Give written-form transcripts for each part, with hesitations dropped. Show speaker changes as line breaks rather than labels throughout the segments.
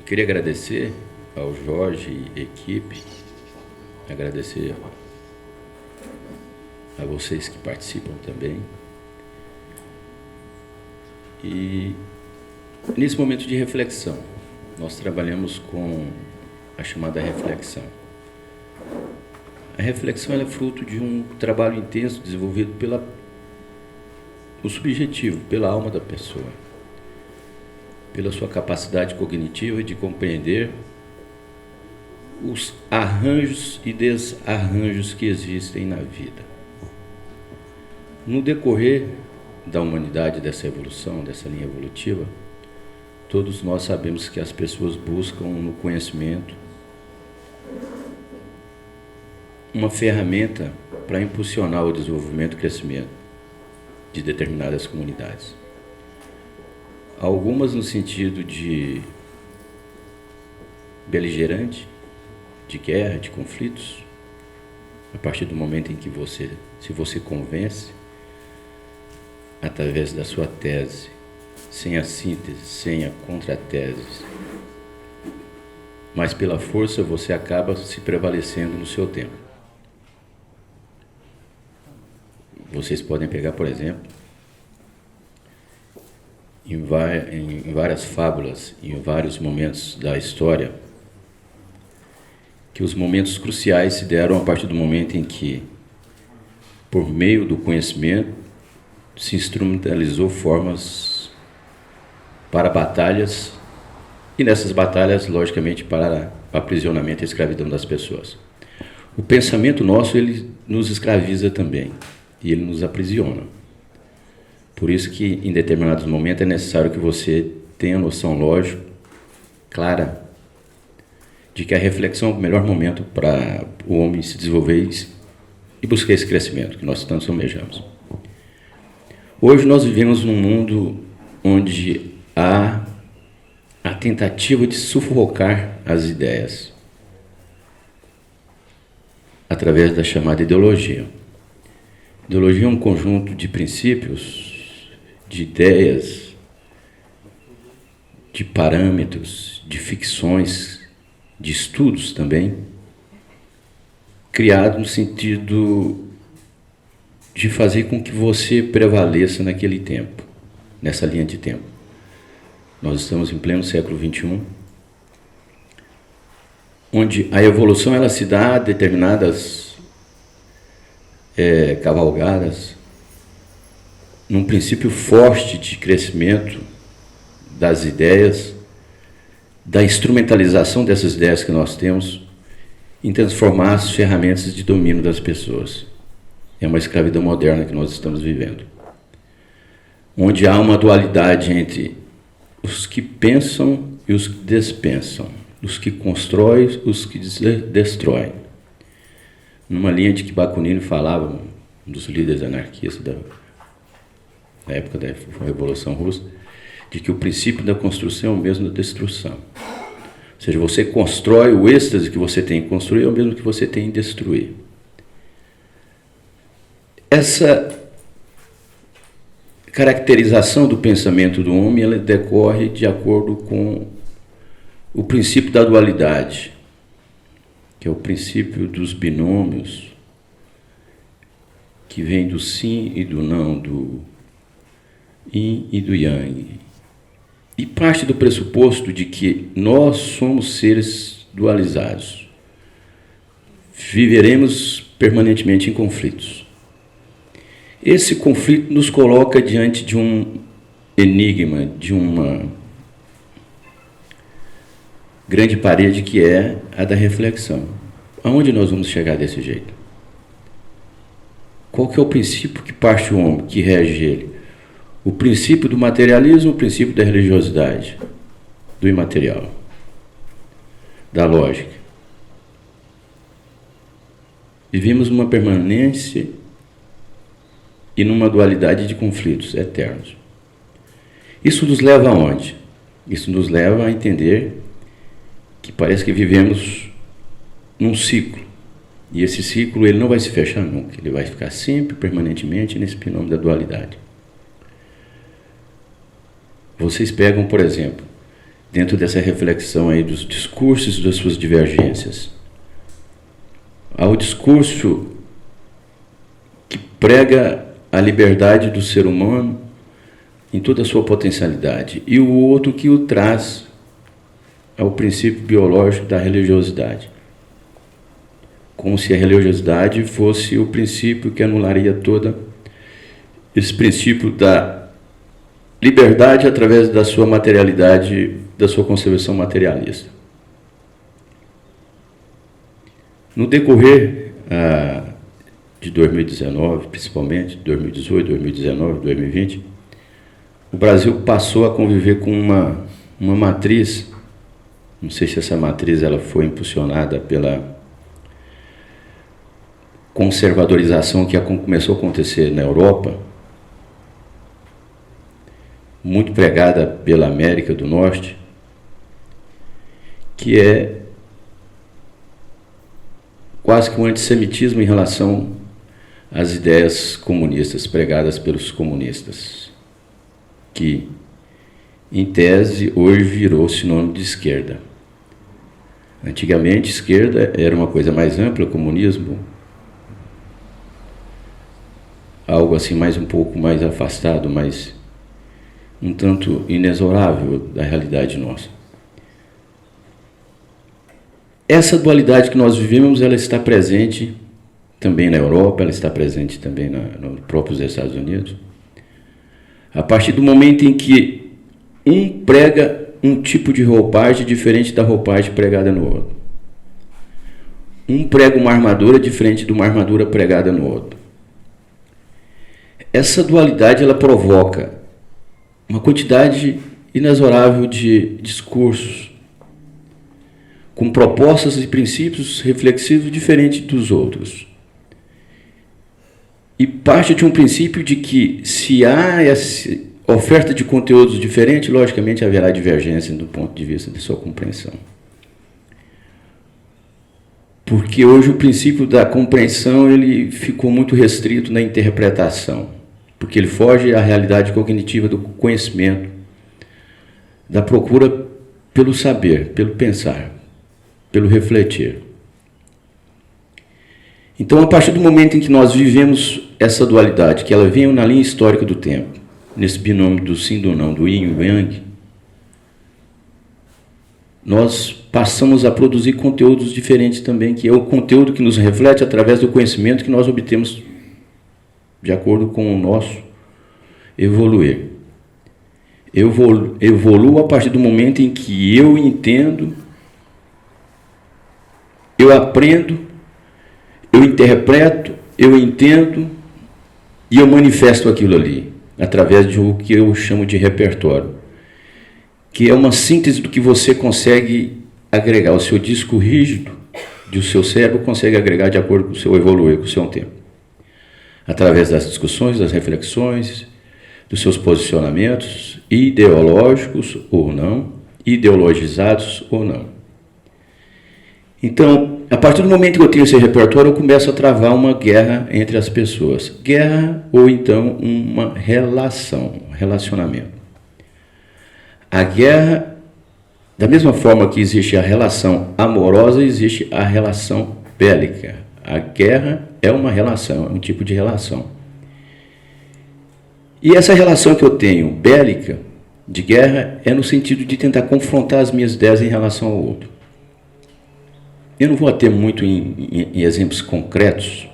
Queria agradecer ao Jorge e equipe, agradecer a vocês que participam também. E nesse momento de reflexão, nós trabalhamos com a chamada reflexão. A reflexão é fruto de um trabalho intenso desenvolvido o subjetivo, pela alma da pessoa, pela sua capacidade cognitiva de compreender os arranjos e desarranjos que existem na vida. No decorrer da humanidade, dessa evolução, dessa linha evolutiva, todos nós sabemos que as pessoas buscam no conhecimento uma ferramenta para impulsionar o desenvolvimento e crescimento de determinadas comunidades. Algumas no sentido de beligerante, de guerra, de conflitos, a partir do momento em que se você convence, através da sua tese, sem a síntese, sem a contratese, mas pela força você acaba se prevalecendo no seu tempo. Vocês podem pegar, por exemplo, em várias fábulas, em vários momentos da história, que os momentos cruciais se deram a partir do momento em que, por meio do conhecimento, se instrumentalizou formas para batalhas, e nessas batalhas, logicamente, para aprisionamento e escravidão das pessoas. O pensamento nosso, ele nos escraviza também, e ele nos aprisiona. Por isso que, em determinados momentos, é necessário que você tenha noção lógica, clara, de que a reflexão é o melhor momento para o homem se desenvolver e buscar esse crescimento que nós tanto almejamos. Hoje nós vivemos num mundo onde há a tentativa de sufocar as ideias através da chamada ideologia. Ideologia é um conjunto de princípios, de ideias, de parâmetros, de ficções, de estudos também, criado no sentido de fazer com que você prevaleça naquele tempo, nessa linha de tempo. Nós estamos em pleno século XXI, onde a evolução ela se dá a determinadas cavalgadas, num princípio forte de crescimento das ideias, da instrumentalização dessas ideias que nós temos em transformar as ferramentas de domínio das pessoas. É uma escravidão moderna que nós estamos vivendo, onde há uma dualidade entre os que pensam e os que despensam, os que constroem e os que destroem. Numa linha de que Bakunin falava, um dos líderes anarquistas da época da Revolução Russa, de que o princípio da construção é o mesmo da destruição. Ou seja, você constrói, o êxtase que você tem em construir é o mesmo que você tem em destruir. Essa caracterização do pensamento do homem ela decorre de acordo com o princípio da dualidade, que é o princípio dos binômios, que vem do sim e do não, do yin e do yang. E parte do pressuposto de que nós somos seres dualizados. Viveremos permanentemente em conflitos. Esse conflito nos coloca diante de um enigma, de uma grande parede que é a da reflexão. Aonde nós vamos chegar desse jeito? Qual que é o princípio que parte o homem, que rege ele? O princípio do materialismo, o princípio da religiosidade, do imaterial, da lógica. Vivemos numa permanência e numa dualidade de conflitos eternos. Isso nos leva aonde? Isso nos leva a entender que parece que vivemos num ciclo, E esse ciclo ele não vai se fechar nunca, ele vai ficar sempre, permanentemente, nesse binômio da dualidade. Vocês pegam, por exemplo, dentro dessa reflexão aí dos discursos das suas divergências, há o discurso que prega a liberdade do ser humano em toda a sua potencialidade, e o outro que o traz ao princípio biológico da religiosidade. Como se a religiosidade fosse o princípio que anularia todo esse princípio da liberdade através da sua materialidade, da sua concepção materialista. No decorrer de 2019, principalmente, 2018, 2019, 2020, o Brasil passou a conviver com uma matriz, não sei se essa matriz ela foi impulsionada pela conservadorização que começou a acontecer na Europa, muito pregada pela América do Norte, que é quase que um antissemitismo em relação às ideias comunistas pregadas pelos comunistas, que, em tese, hoje virou sinônimo de esquerda. Antigamente, esquerda era uma coisa mais ampla, comunismo, algo assim um pouco mais afastado, mas um tanto inexorável da realidade nossa. Essa dualidade que nós vivemos, ela está presente também na Europa, ela está presente também nos próprios Estados Unidos. A partir do momento em que um prega um tipo de roupagem diferente da roupagem pregada no outro. Um prega uma armadura diferente de uma armadura pregada no outro. Essa dualidade ela provoca uma quantidade inexorável de discursos com propostas e princípios reflexivos diferentes dos outros. E parte de um princípio de que se há essa oferta de conteúdos diferentes, logicamente haverá divergência do ponto de vista de sua compreensão. Porque hoje o princípio da compreensão ele ficou muito restrito na interpretação. Porque ele foge à realidade cognitiva do conhecimento, da procura pelo saber, pelo pensar, pelo refletir. Então, a partir do momento em que nós vivemos essa dualidade, que ela vem na linha histórica do tempo, nesse binômio do sim e do não, do yin e yang, nós passamos a produzir conteúdos diferentes também, que é o conteúdo que nos reflete através do conhecimento que nós obtemos de acordo com o nosso evoluir. Eu evoluo a partir do momento em que eu entendo, eu aprendo, eu interpreto, eu entendo e eu manifesto aquilo ali, através de o que eu chamo de repertório, que é uma síntese do que você consegue agregar, o seu disco rígido do seu cérebro consegue agregar de acordo com o seu evoluir, com o seu tempo. Através das discussões, das reflexões, dos seus posicionamentos, ideológicos ou não, ideologizados ou não. Então, a partir do momento que eu tenho esse repertório, eu começo a travar uma guerra entre as pessoas. Guerra ou então uma relação, relacionamento. A guerra, da mesma forma que existe a relação amorosa, existe a relação bélica. A guerra é uma relação, é um tipo de relação. E essa relação que eu tenho, bélica, de guerra, é no sentido de tentar confrontar as minhas ideias em relação ao outro. Eu não vou ater muito em exemplos concretos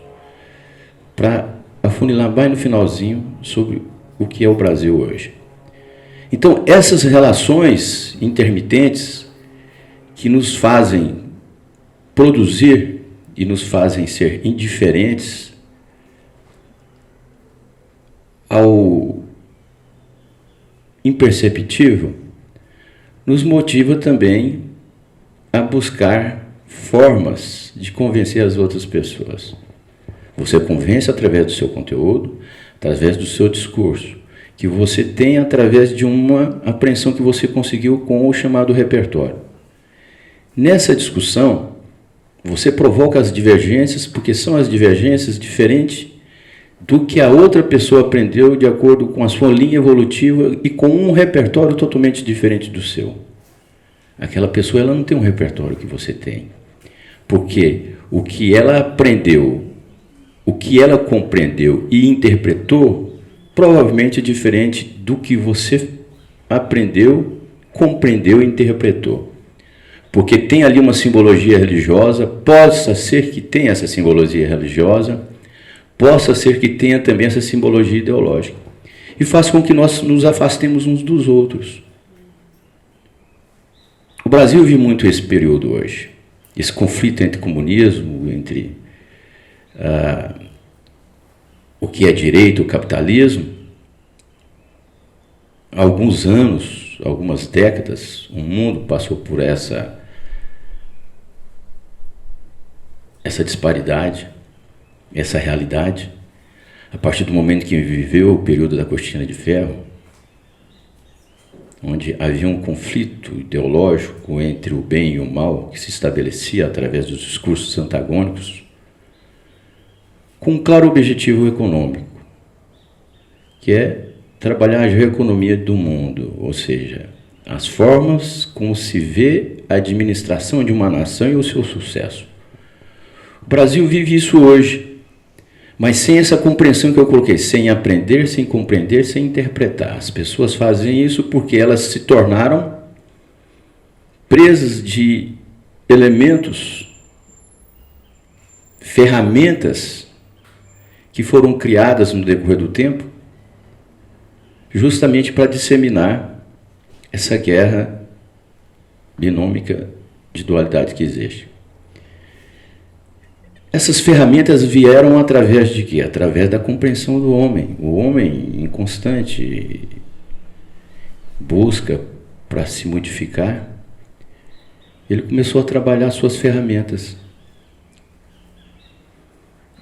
para afunilar bem no finalzinho sobre o que é o Brasil hoje. Então, essas relações intermitentes que nos fazem produzir e nos fazem ser indiferentes ao imperceptível, nos motiva também a buscar formas de convencer as outras pessoas. Você convence através do seu conteúdo, através do seu discurso, que você tem através de uma apreensão que você conseguiu com o chamado repertório. Nessa discussão, Você provoca as divergências porque são as divergências diferentes do que a outra pessoa aprendeu de acordo com a sua linha evolutiva e com um repertório totalmente diferente do seu. Aquela pessoa ela não tem um repertório que você tem. Porque o que ela aprendeu, o que ela compreendeu e interpretou, provavelmente é diferente do que você aprendeu, compreendeu e interpretou. Porque tem ali uma simbologia religiosa, possa ser que tenha essa simbologia religiosa, possa ser que tenha também essa simbologia ideológica. E faz com que nós nos afastemos uns dos outros. O Brasil vive muito esse período hoje. Esse conflito entre comunismo, entre o que é direito, o capitalismo. Há alguns anos, algumas décadas, o mundo passou por essa disparidade, essa realidade. A partir do momento que viveu o período da cortina de ferro, onde havia um conflito ideológico entre o bem e o mal, que se estabelecia através dos discursos antagônicos, com um claro objetivo econômico, que é trabalhar a geoeconomia do mundo, ou seja, as formas como se vê a administração de uma nação e o seu sucesso. O Brasil vive isso hoje, mas sem essa compreensão que eu coloquei, sem aprender, sem compreender, sem interpretar. As pessoas fazem isso porque elas se tornaram presas de elementos, ferramentas que foram criadas no decorrer do tempo, justamente para disseminar essa guerra binômica de dualidade que existe. Essas ferramentas vieram através de quê? Através da compreensão do homem. O homem, em constante busca para se modificar, ele começou a trabalhar suas ferramentas.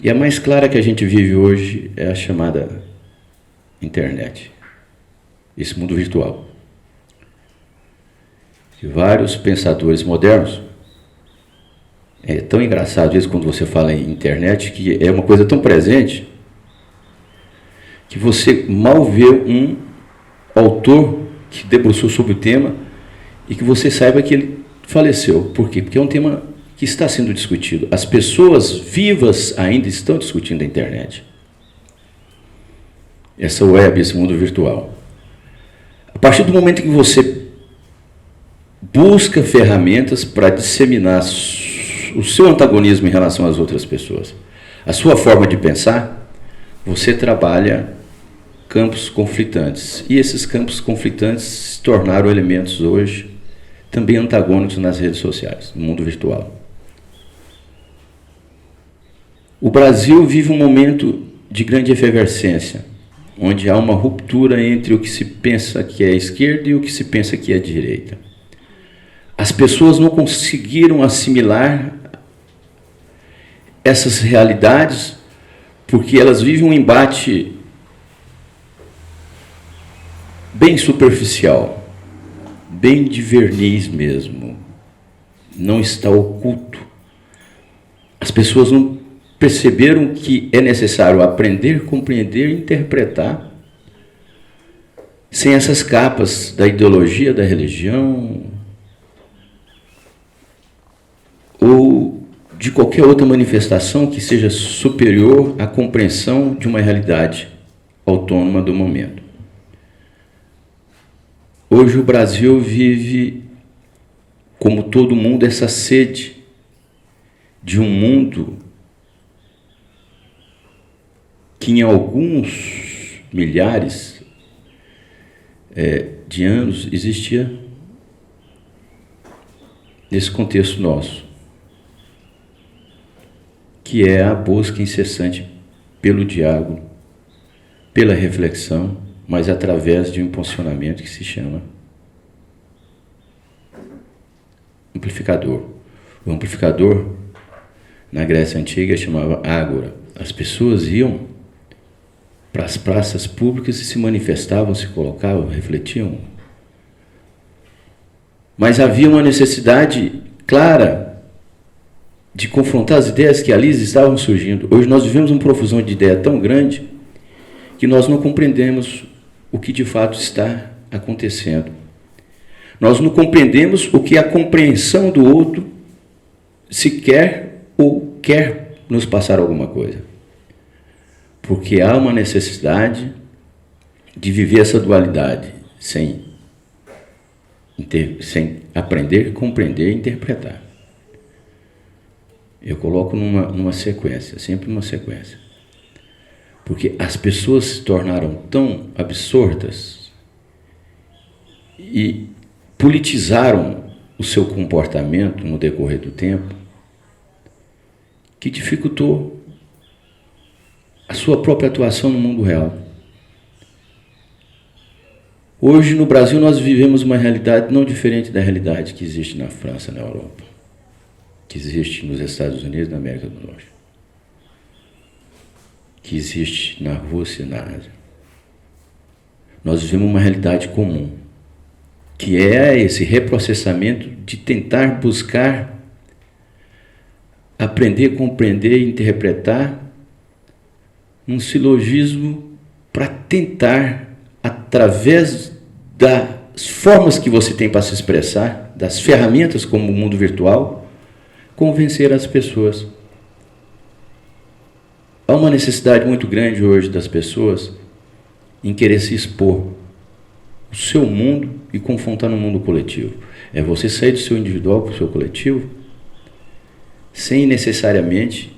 E a mais clara que a gente vive hoje é a chamada internet, esse mundo virtual. E vários pensadores modernos. É tão engraçado isso quando você fala em internet, que é uma coisa tão presente que você mal vê um autor que debruçou sobre o tema e que você saiba que ele faleceu. Por quê? Porque é um tema que está sendo discutido. As pessoas vivas ainda estão discutindo a internet. Essa web, esse mundo virtual. A partir do momento que você busca ferramentas para disseminar o seu antagonismo em relação às outras pessoas, a sua forma de pensar, você trabalha campos conflitantes. E esses campos conflitantes se tornaram elementos hoje também antagônicos nas redes sociais, no mundo virtual. O Brasil vive um momento de grande efervescência, onde há uma ruptura entre o que se pensa que é esquerda e o que se pensa que é direita. As pessoas não conseguiram assimilar essas realidades porque elas vivem um embate bem superficial, bem de verniz mesmo, não está oculto. As pessoas não perceberam que é necessário aprender, compreender e interpretar sem essas capas da ideologia, da religião ou de qualquer outra manifestação que seja superior à compreensão de uma realidade autônoma do momento. Hoje o Brasil vive, como todo mundo, essa sede de um mundo que em alguns milhares de anos existia nesse contexto nosso, que é a busca incessante pelo diálogo, pela reflexão, mas através de um impulsionamento que se chama amplificador. O amplificador, na Grécia Antiga, chamava ágora. As pessoas iam para as praças públicas e se manifestavam, se colocavam, refletiam. Mas havia uma necessidade clara de confrontar as ideias que ali estavam surgindo. Hoje nós vivemos uma profusão de ideia tão grande que nós não compreendemos o que de fato está acontecendo. Nós não compreendemos o que a compreensão do outro se quer ou quer nos passar alguma coisa. Porque há uma necessidade de viver essa dualidade sem aprender, compreender e interpretar. Eu coloco numa sequência, sempre numa sequência. Porque as pessoas se tornaram tão absortas e politizaram o seu comportamento no decorrer do tempo que dificultou a sua própria atuação no mundo real. Hoje, no Brasil, nós vivemos uma realidade não diferente da realidade que existe na França, na Europa, que existe nos Estados Unidos, na América do Norte, que existe na Rússia, na Ásia. Nós vivemos uma realidade comum, que é esse reprocessamento de tentar buscar aprender, compreender e interpretar um silogismo para tentar, através das formas que você tem para se expressar, das ferramentas como o mundo virtual, convencer as pessoas. Há uma necessidade muito grande hoje das pessoas em querer se expor o seu mundo e confrontar no mundo coletivo. É você sair do seu individual para o seu coletivo sem necessariamente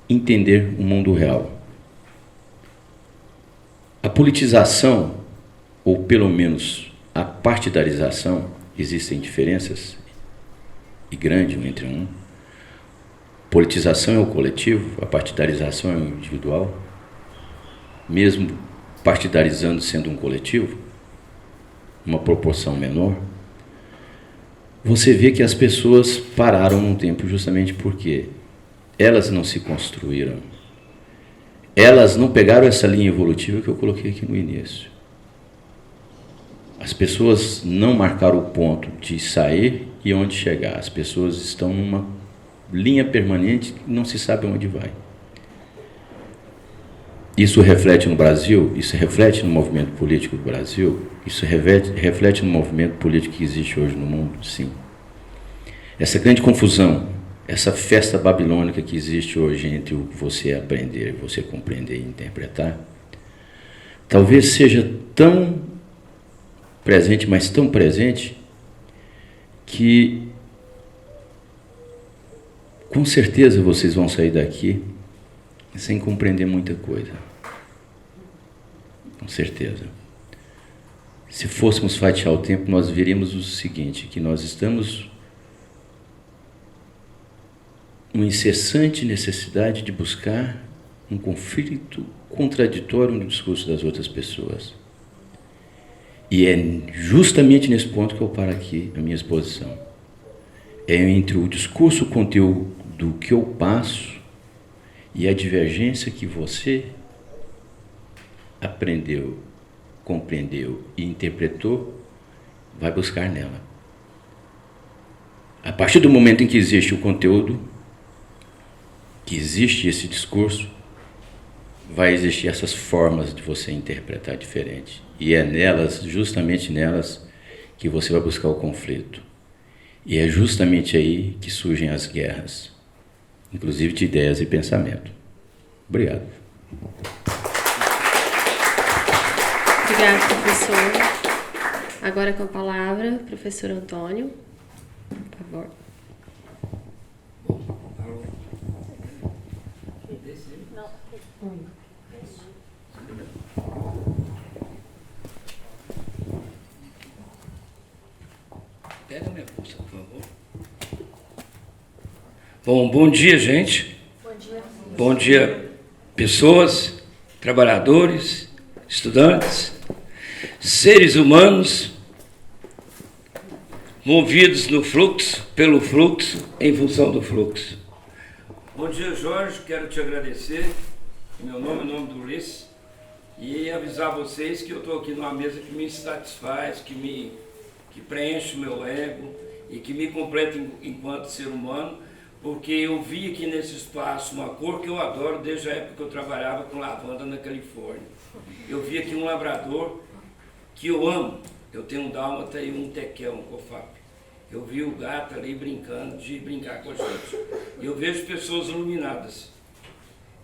entender o mundo real. A politização, ou pelo menos a partidarização, existem diferenças e grande um entre um. Politização é o coletivo, a partidarização é o individual. Mesmo partidarizando sendo um coletivo, uma proporção menor, você vê que as pessoas pararam no tempo justamente porque elas não se construíram. Elas não pegaram essa linha evolutiva que eu coloquei aqui no início. As pessoas não marcaram o ponto de sair e onde chegar. As pessoas estão numa linha permanente que não se sabe onde vai. Isso reflete no Brasil, isso reflete no movimento político do Brasil, isso reflete no movimento político que existe hoje no mundo, sim. Essa grande confusão, essa festa babilônica que existe hoje entre o você aprender, você compreender e interpretar, talvez seja tão presente, mas tão presente, que com certeza vocês vão sair daqui sem compreender muita coisa. Com certeza. Se fôssemos fatiar o tempo, nós veríamos o seguinte, que nós estamos uma incessante necessidade de buscar um conflito contraditório no discurso das outras pessoas. E é justamente nesse ponto que eu paro aqui a minha exposição. É entre o discurso, o conteúdo que eu passo e a divergência que você aprendeu, compreendeu e interpretou, vai buscar nela. A partir do momento em que existe o conteúdo, que existe esse discurso, vai existir essas formas de você interpretar diferente. E é nelas, justamente nelas, que você vai buscar o conflito. E é justamente aí que surgem as guerras, inclusive de ideias e pensamento. Obrigado.
Obrigada, professor. Agora com a palavra, professor Antônio, por favor.
Pega a minha bolsa, por favor. Bom dia, gente. Bom dia, pessoas, trabalhadores, estudantes, seres humanos movidos no fluxo, pelo fluxo, em função do fluxo. Bom dia, Jorge. Quero te agradecer, em meu nome, em nome do Ulisses, e avisar vocês que eu estou aqui numa mesa que me satisfaz, que preenche o meu ego e que me completa enquanto ser humano, porque eu vi aqui nesse espaço uma cor que eu adoro desde a época que eu trabalhava com lavanda na Califórnia. Eu vi aqui um labrador que eu amo. Eu tenho um dálmata e um tekel, um cofap. Eu vi o gato ali brincando, de brincar com a gente. E eu vejo pessoas iluminadas.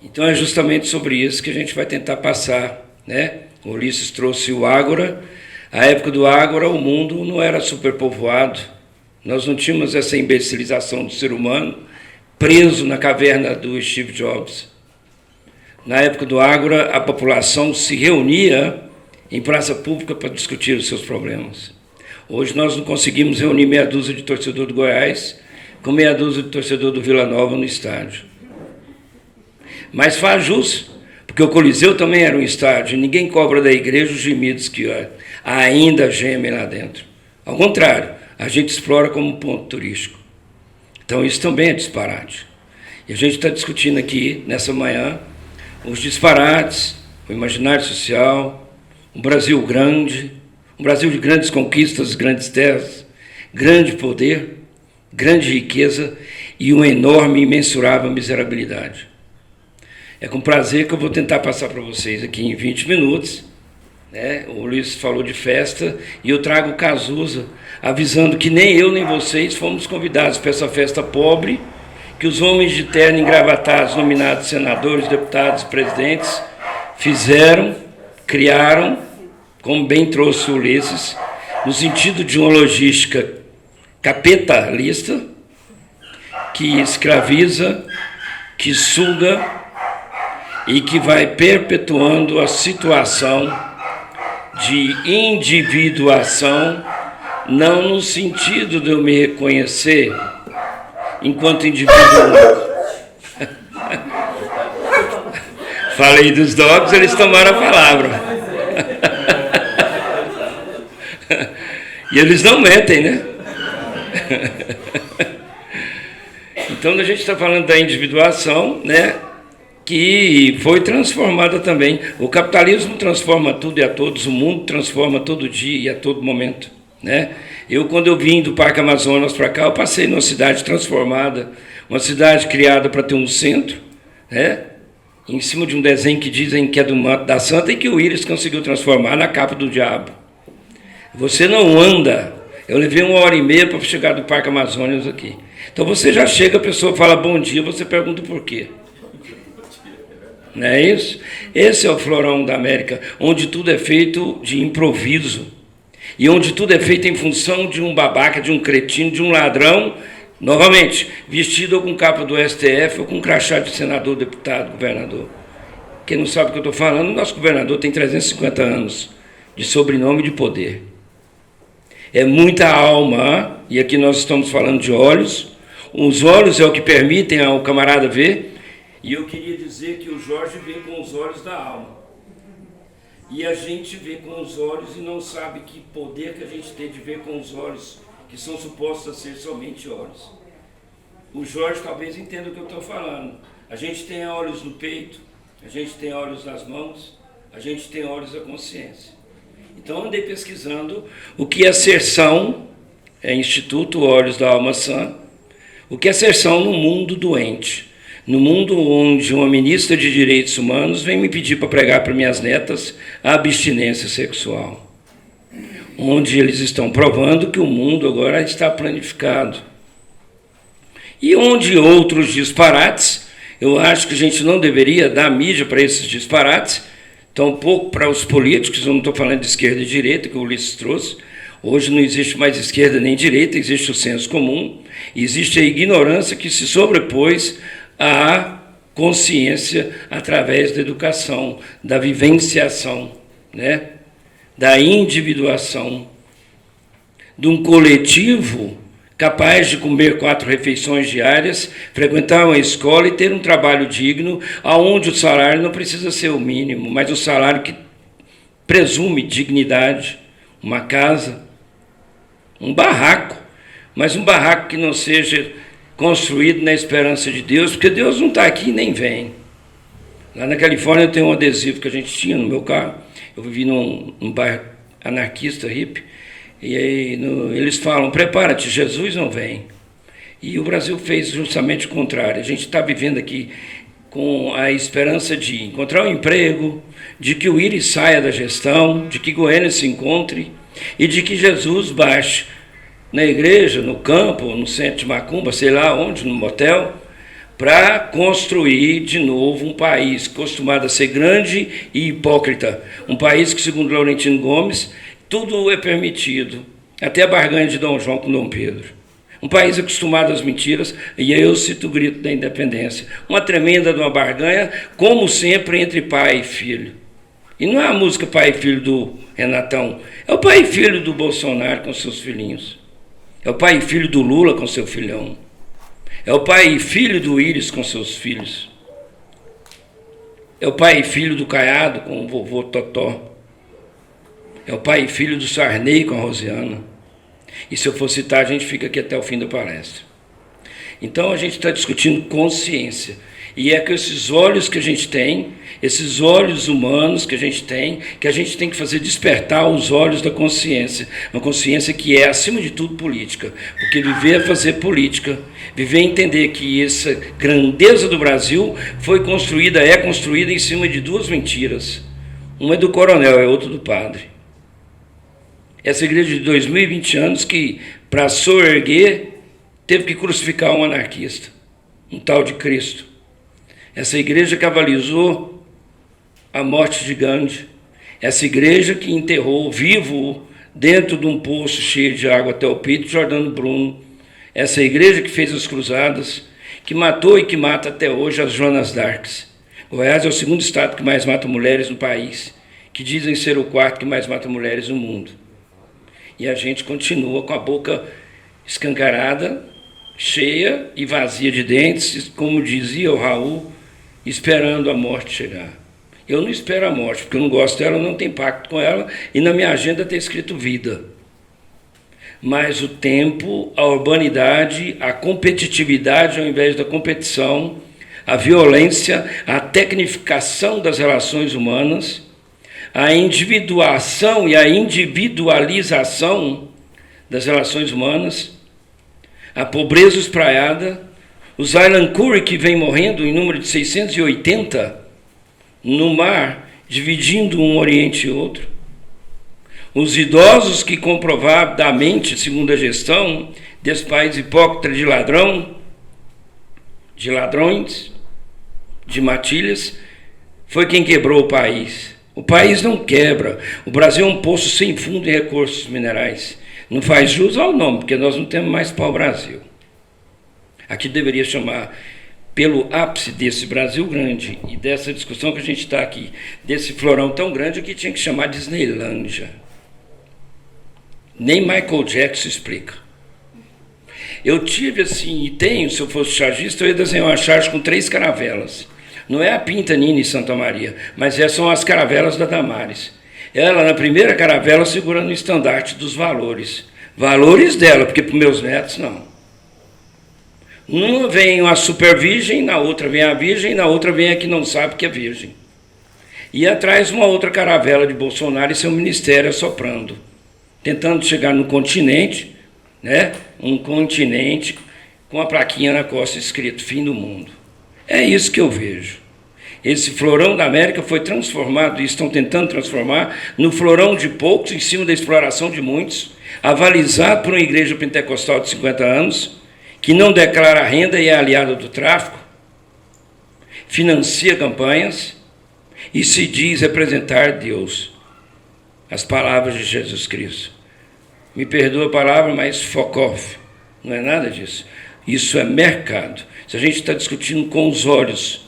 Então é justamente sobre isso que a gente vai tentar passar, né? O Ulisses trouxe o Ágora. A época do Ágora, o mundo não era superpovoado. Nós não tínhamos essa imbecilização do ser humano preso na caverna do Steve Jobs. Na época do Ágora, a população se reunia em praça pública para discutir os seus problemas. Hoje nós não conseguimos reunir meia dúzia de torcedor do Goiás com meia dúzia de torcedor do Vila Nova no estádio. Mas faz jus, porque o Coliseu também era um estádio, e ninguém cobra da igreja os gemidos que ainda gemem lá dentro. Ao contrário, a gente explora como ponto turístico. Então isso também é disparate. E a gente está discutindo aqui, nessa manhã, os disparates, o imaginário social, um Brasil grande, um Brasil de grandes conquistas, grandes terras, grande poder, grande riqueza e uma enorme e imensurável miserabilidade. É com prazer que eu vou tentar passar para vocês aqui em 20 minutos. Né? O Luiz falou de festa e eu trago o Cazuza, avisando que nem eu nem vocês fomos convidados para essa festa pobre, que os homens de terno engravatados, nominados senadores, deputados, presidentes, fizeram, criaram, como bem trouxe o Ulisses, no sentido de uma logística capitalista, que escraviza, que suga e que vai perpetuando a situação de individuação, não no sentido de eu me reconhecer enquanto indivíduo único. Falei dos dogs, eles tomaram a palavra. E eles não mentem, né? Então a gente está falando da individuação, né? Que foi transformada também. O capitalismo transforma tudo e a todos, o mundo transforma todo dia e a todo momento, né? Quando eu vim do Parque Amazonas para cá, eu passei numa cidade transformada, uma cidade criada para ter um centro, né? Em cima de um desenho que dizem que é do Manto da Santa e que o Íris conseguiu transformar na capa do diabo. Você não anda. Eu levei 1h30 para chegar do Parque Amazonas aqui. Então você já chega, a pessoa fala bom dia, você pergunta por quê. Não é isso? Esse é o Florão da América, onde tudo é feito de improviso. E onde tudo é feito em função de um babaca, de um cretino, de um ladrão, novamente, vestido ou com capa do STF ou com crachá de senador, deputado, governador. Quem não sabe o que eu estou falando, nosso governador tem 350 anos de sobrenome e de poder. É muita alma, e aqui nós estamos falando de olhos. Os olhos é o que permitem ao camarada ver. E eu queria dizer que o Jorge vê com os olhos da alma. E a gente vê com os olhos e não sabe que poder que a gente tem de ver com os olhos, que são supostos a ser somente olhos. O Jorge talvez entenda o que eu estou falando. A gente tem olhos no peito, a gente tem olhos nas mãos, a gente tem olhos da consciência. Então andei pesquisando o que é serção, Instituto Olhos da Alma Sã, o que é serção no mundo doente. No mundo onde uma ministra de Direitos Humanos vem me pedir para pregar para minhas netas a abstinência sexual. Onde eles estão provando que o mundo agora está planificado. E onde outros disparates, eu acho que a gente não deveria dar mídia para esses disparates, tampouco para os políticos, eu não estou falando de esquerda e direita, que o Ulisses trouxe. Hoje não existe mais esquerda nem direita, existe o senso comum, existe a ignorância que se sobrepôs à consciência através da educação, da vivenciação, né? Da individuação, de um coletivo capaz de comer 4 refeições diárias, frequentar uma escola e ter um trabalho digno, onde o salário não precisa ser o mínimo, mas o salário que presume dignidade, uma casa, um barraco, mas um barraco que não seja construído na esperança de Deus, porque Deus não está aqui nem vem. Lá na Califórnia tem um adesivo que a gente tinha no meu carro, eu vivi num bairro anarquista, hippie, e aí eles falam, prepara-te, Jesus não vem. E o Brasil fez justamente o contrário. A gente está vivendo aqui com a esperança de encontrar um emprego, de que o Íris saia da gestão, de que Goiânia se encontre e de que Jesus baixe na igreja, no campo, no centro de Macumba, sei lá onde, no motel, para construir de novo um país acostumado a ser grande e hipócrita. Um país que, segundo Laurentino Gomes, tudo é permitido, até a barganha de Dom João com Dom Pedro. Um país acostumado às mentiras, e aí eu cito o grito da independência. Uma tremenda de uma barganha, como sempre, entre pai e filho. E não é a música pai e filho do Renatão, é o pai e filho do Bolsonaro com seus filhinhos. É o pai e filho do Lula com seu filhão. É o pai e filho do Íris com seus filhos. É o pai e filho do Caiado com o vovô Totó. É o pai e filho do Sarney com a Rosiana. E se eu for citar, a gente fica aqui até o fim da palestra. Então a gente está discutindo consciência. E é com esses olhos que a gente tem, esses olhos humanos que a gente tem que fazer despertar os olhos da consciência. Uma consciência que é, acima de tudo, política. Porque viver é fazer política. Viver é entender que essa grandeza do Brasil é construída em cima de duas mentiras. Uma é do coronel, é outra do padre. Essa igreja de 2020 anos que, para soerguer, teve que crucificar um anarquista, um tal de Cristo. Essa igreja que avalizou a morte de Gandhi. Essa igreja que enterrou vivo dentro de um poço cheio de água até o peito Jordano Bruno. Essa igreja que fez as cruzadas, que matou e que mata até hoje as Joanas d'Arcs. Goiás é o segundo estado que mais mata mulheres no país, que dizem ser o quarto que mais mata mulheres no mundo. E a gente continua com a boca escancarada, cheia e vazia de dentes, como dizia o Raul, esperando a morte chegar. Eu não espero a morte, porque eu não gosto dela, eu não tenho pacto com ela, e na minha agenda tem escrito vida. Mas o tempo, a urbanidade, a competitividade ao invés da competição, a violência, a tecnificação das relações humanas, a individuação e a individualização das relações humanas, a pobreza espraiada, os Island Curry que vem morrendo em número de 680 no mar, dividindo um Oriente e outro, os idosos que comprovadamente, segundo a gestão desse país hipócrita de ladrões, de matilhas, foi quem quebrou o país. O país não quebra. O Brasil é um poço sem fundo em recursos minerais. Não faz jus ao nome, porque nós não temos mais pau-brasil. Aqui deveria chamar, pelo ápice desse Brasil grande e dessa discussão que a gente está aqui, desse florão tão grande, aqui tinha que chamar Disneylândia. Nem Michael Jackson explica. Eu tive assim, e tenho, se eu fosse chargista, eu ia desenhar uma charge com 3 caravelas. Não é a Pinta, Nina e Santa Maria, mas são as caravelas da Damares. Ela, na primeira caravela, segurando o estandarte dos valores. Valores dela, porque para os meus netos, não. Numa vem a super virgem, na outra vem a virgem, na outra vem a que não sabe que é virgem. E atrás uma outra caravela de Bolsonaro e seu ministério assoprando, tentando chegar no continente, né? Um continente com a plaquinha na costa escrito fim do mundo. É isso que eu vejo. Esse florão da América foi transformado, e estão tentando transformar, no florão de poucos, em cima da exploração de muitos, avalizado por uma igreja pentecostal de 50 anos, que não declara renda e é aliada do tráfico, financia campanhas e se diz representar Deus. As palavras de Jesus Cristo. Me perdoa a palavra, mas fuck off. Não é nada disso. Isso é mercado. Se a gente está discutindo com os olhos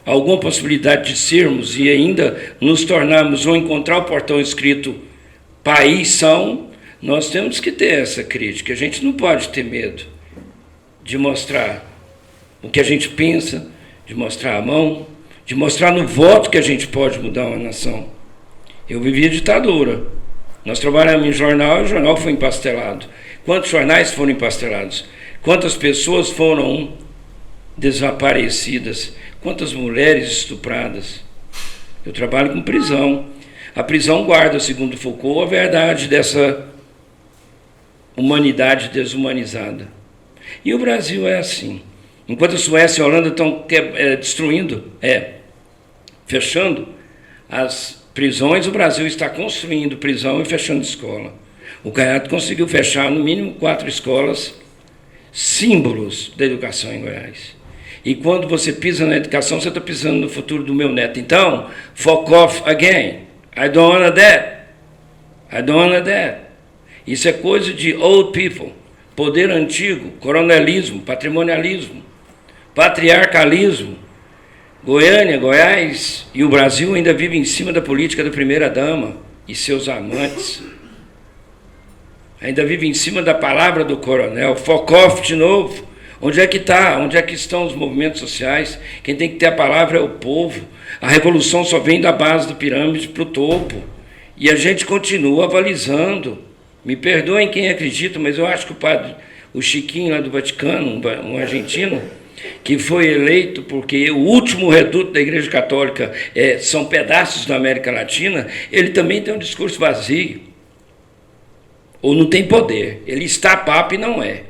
alguma possibilidade de sermos e ainda nos tornarmos ou encontrar o portão escrito país são, nós temos que ter essa crítica. A gente não pode ter medo de mostrar o que a gente pensa, de mostrar a mão, de mostrar no voto que a gente pode mudar uma nação. Eu vivi a ditadura. Nós trabalhamos em jornal e o jornal foi empastelado. Quantos jornais foram empastelados? Quantas pessoas foram desaparecidas? Quantas mulheres estupradas? Eu trabalho com prisão. A prisão guarda, segundo Foucault, a verdade dessa humanidade desumanizada. E o Brasil é assim. Enquanto a Suécia e a Holanda estão destruindo, fechando as prisões, o Brasil está construindo prisão e fechando escola. O Caiado conseguiu fechar no mínimo 4 escolas, símbolos da educação em Goiás. E quando você pisa na educação, você está pisando no futuro do meu neto. Então, fuck off again. I don't wanna that. I don't wanna that. Isso é coisa de old people. Poder antigo, coronelismo, patrimonialismo, patriarcalismo. Goiânia, Goiás e o Brasil ainda vivem em cima da política da primeira-dama e seus amantes. Ainda vive em cima da palavra do coronel. Fuck off de novo. Onde é que está? Onde é que estão os movimentos sociais? Quem tem que ter a palavra é o povo. A revolução só vem da base da pirâmide para o topo. E a gente continua avalizando. Me perdoem quem acredita, mas eu acho que o Chiquinho lá do Vaticano, um argentino, que foi eleito porque o último reduto da Igreja Católica são pedaços da América Latina, ele também tem um discurso vazio. Ou não tem poder. Ele está papa e não é.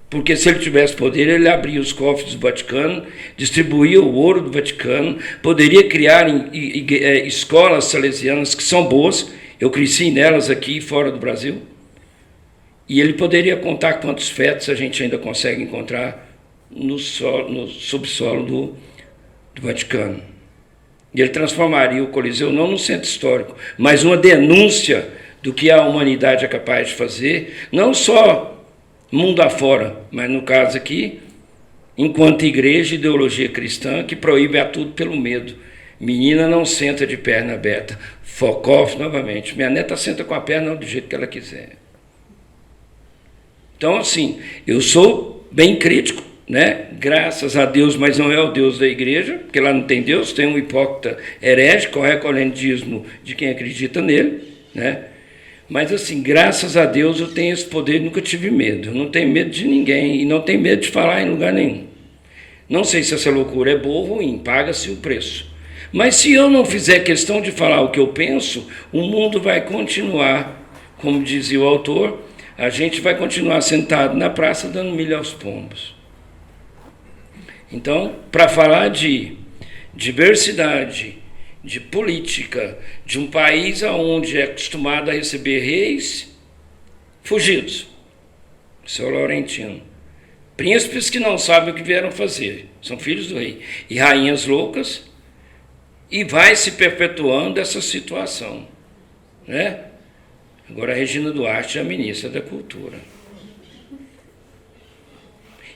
Porque se ele tivesse poder, ele abria os cofres do Vaticano, distribuía o ouro do Vaticano, poderia criar escolas salesianas que são boas, eu cresci nelas aqui e fora do Brasil, e ele poderia contar quantos fetos a gente ainda consegue encontrar no subsolo do Vaticano. E ele transformaria o Coliseu não num centro histórico, mas uma denúncia do que a humanidade é capaz de fazer, não só mundo afora, mas no caso aqui, enquanto igreja e ideologia cristã que proíbe a tudo pelo medo. Menina não senta de perna aberta. Fuck off novamente. Minha neta senta com a perna do jeito que ela quiser. Então, assim, eu sou bem crítico, né? Graças a Deus, mas não é o Deus da igreja, porque lá não tem Deus, tem um hipócrita herético, o recolendismo de quem acredita nele, né? Mas, assim, graças a Deus eu tenho esse poder e nunca tive medo. Eu não tenho medo de ninguém e não tenho medo de falar em lugar nenhum. Não sei se essa loucura é boa ou ruim, paga-se o preço. Mas se eu não fizer questão de falar o que eu penso, o mundo vai continuar, como dizia o autor, a gente vai continuar sentado na praça dando milho aos pombos. Então, para falar de diversidade, de política, de um país onde é acostumado a receber reis fugidos, seu Laurentino, príncipes que não sabem o que vieram fazer, são filhos do rei, e rainhas loucas, e vai se perpetuando essa situação, né? Agora a Regina Duarte é a ministra da Cultura.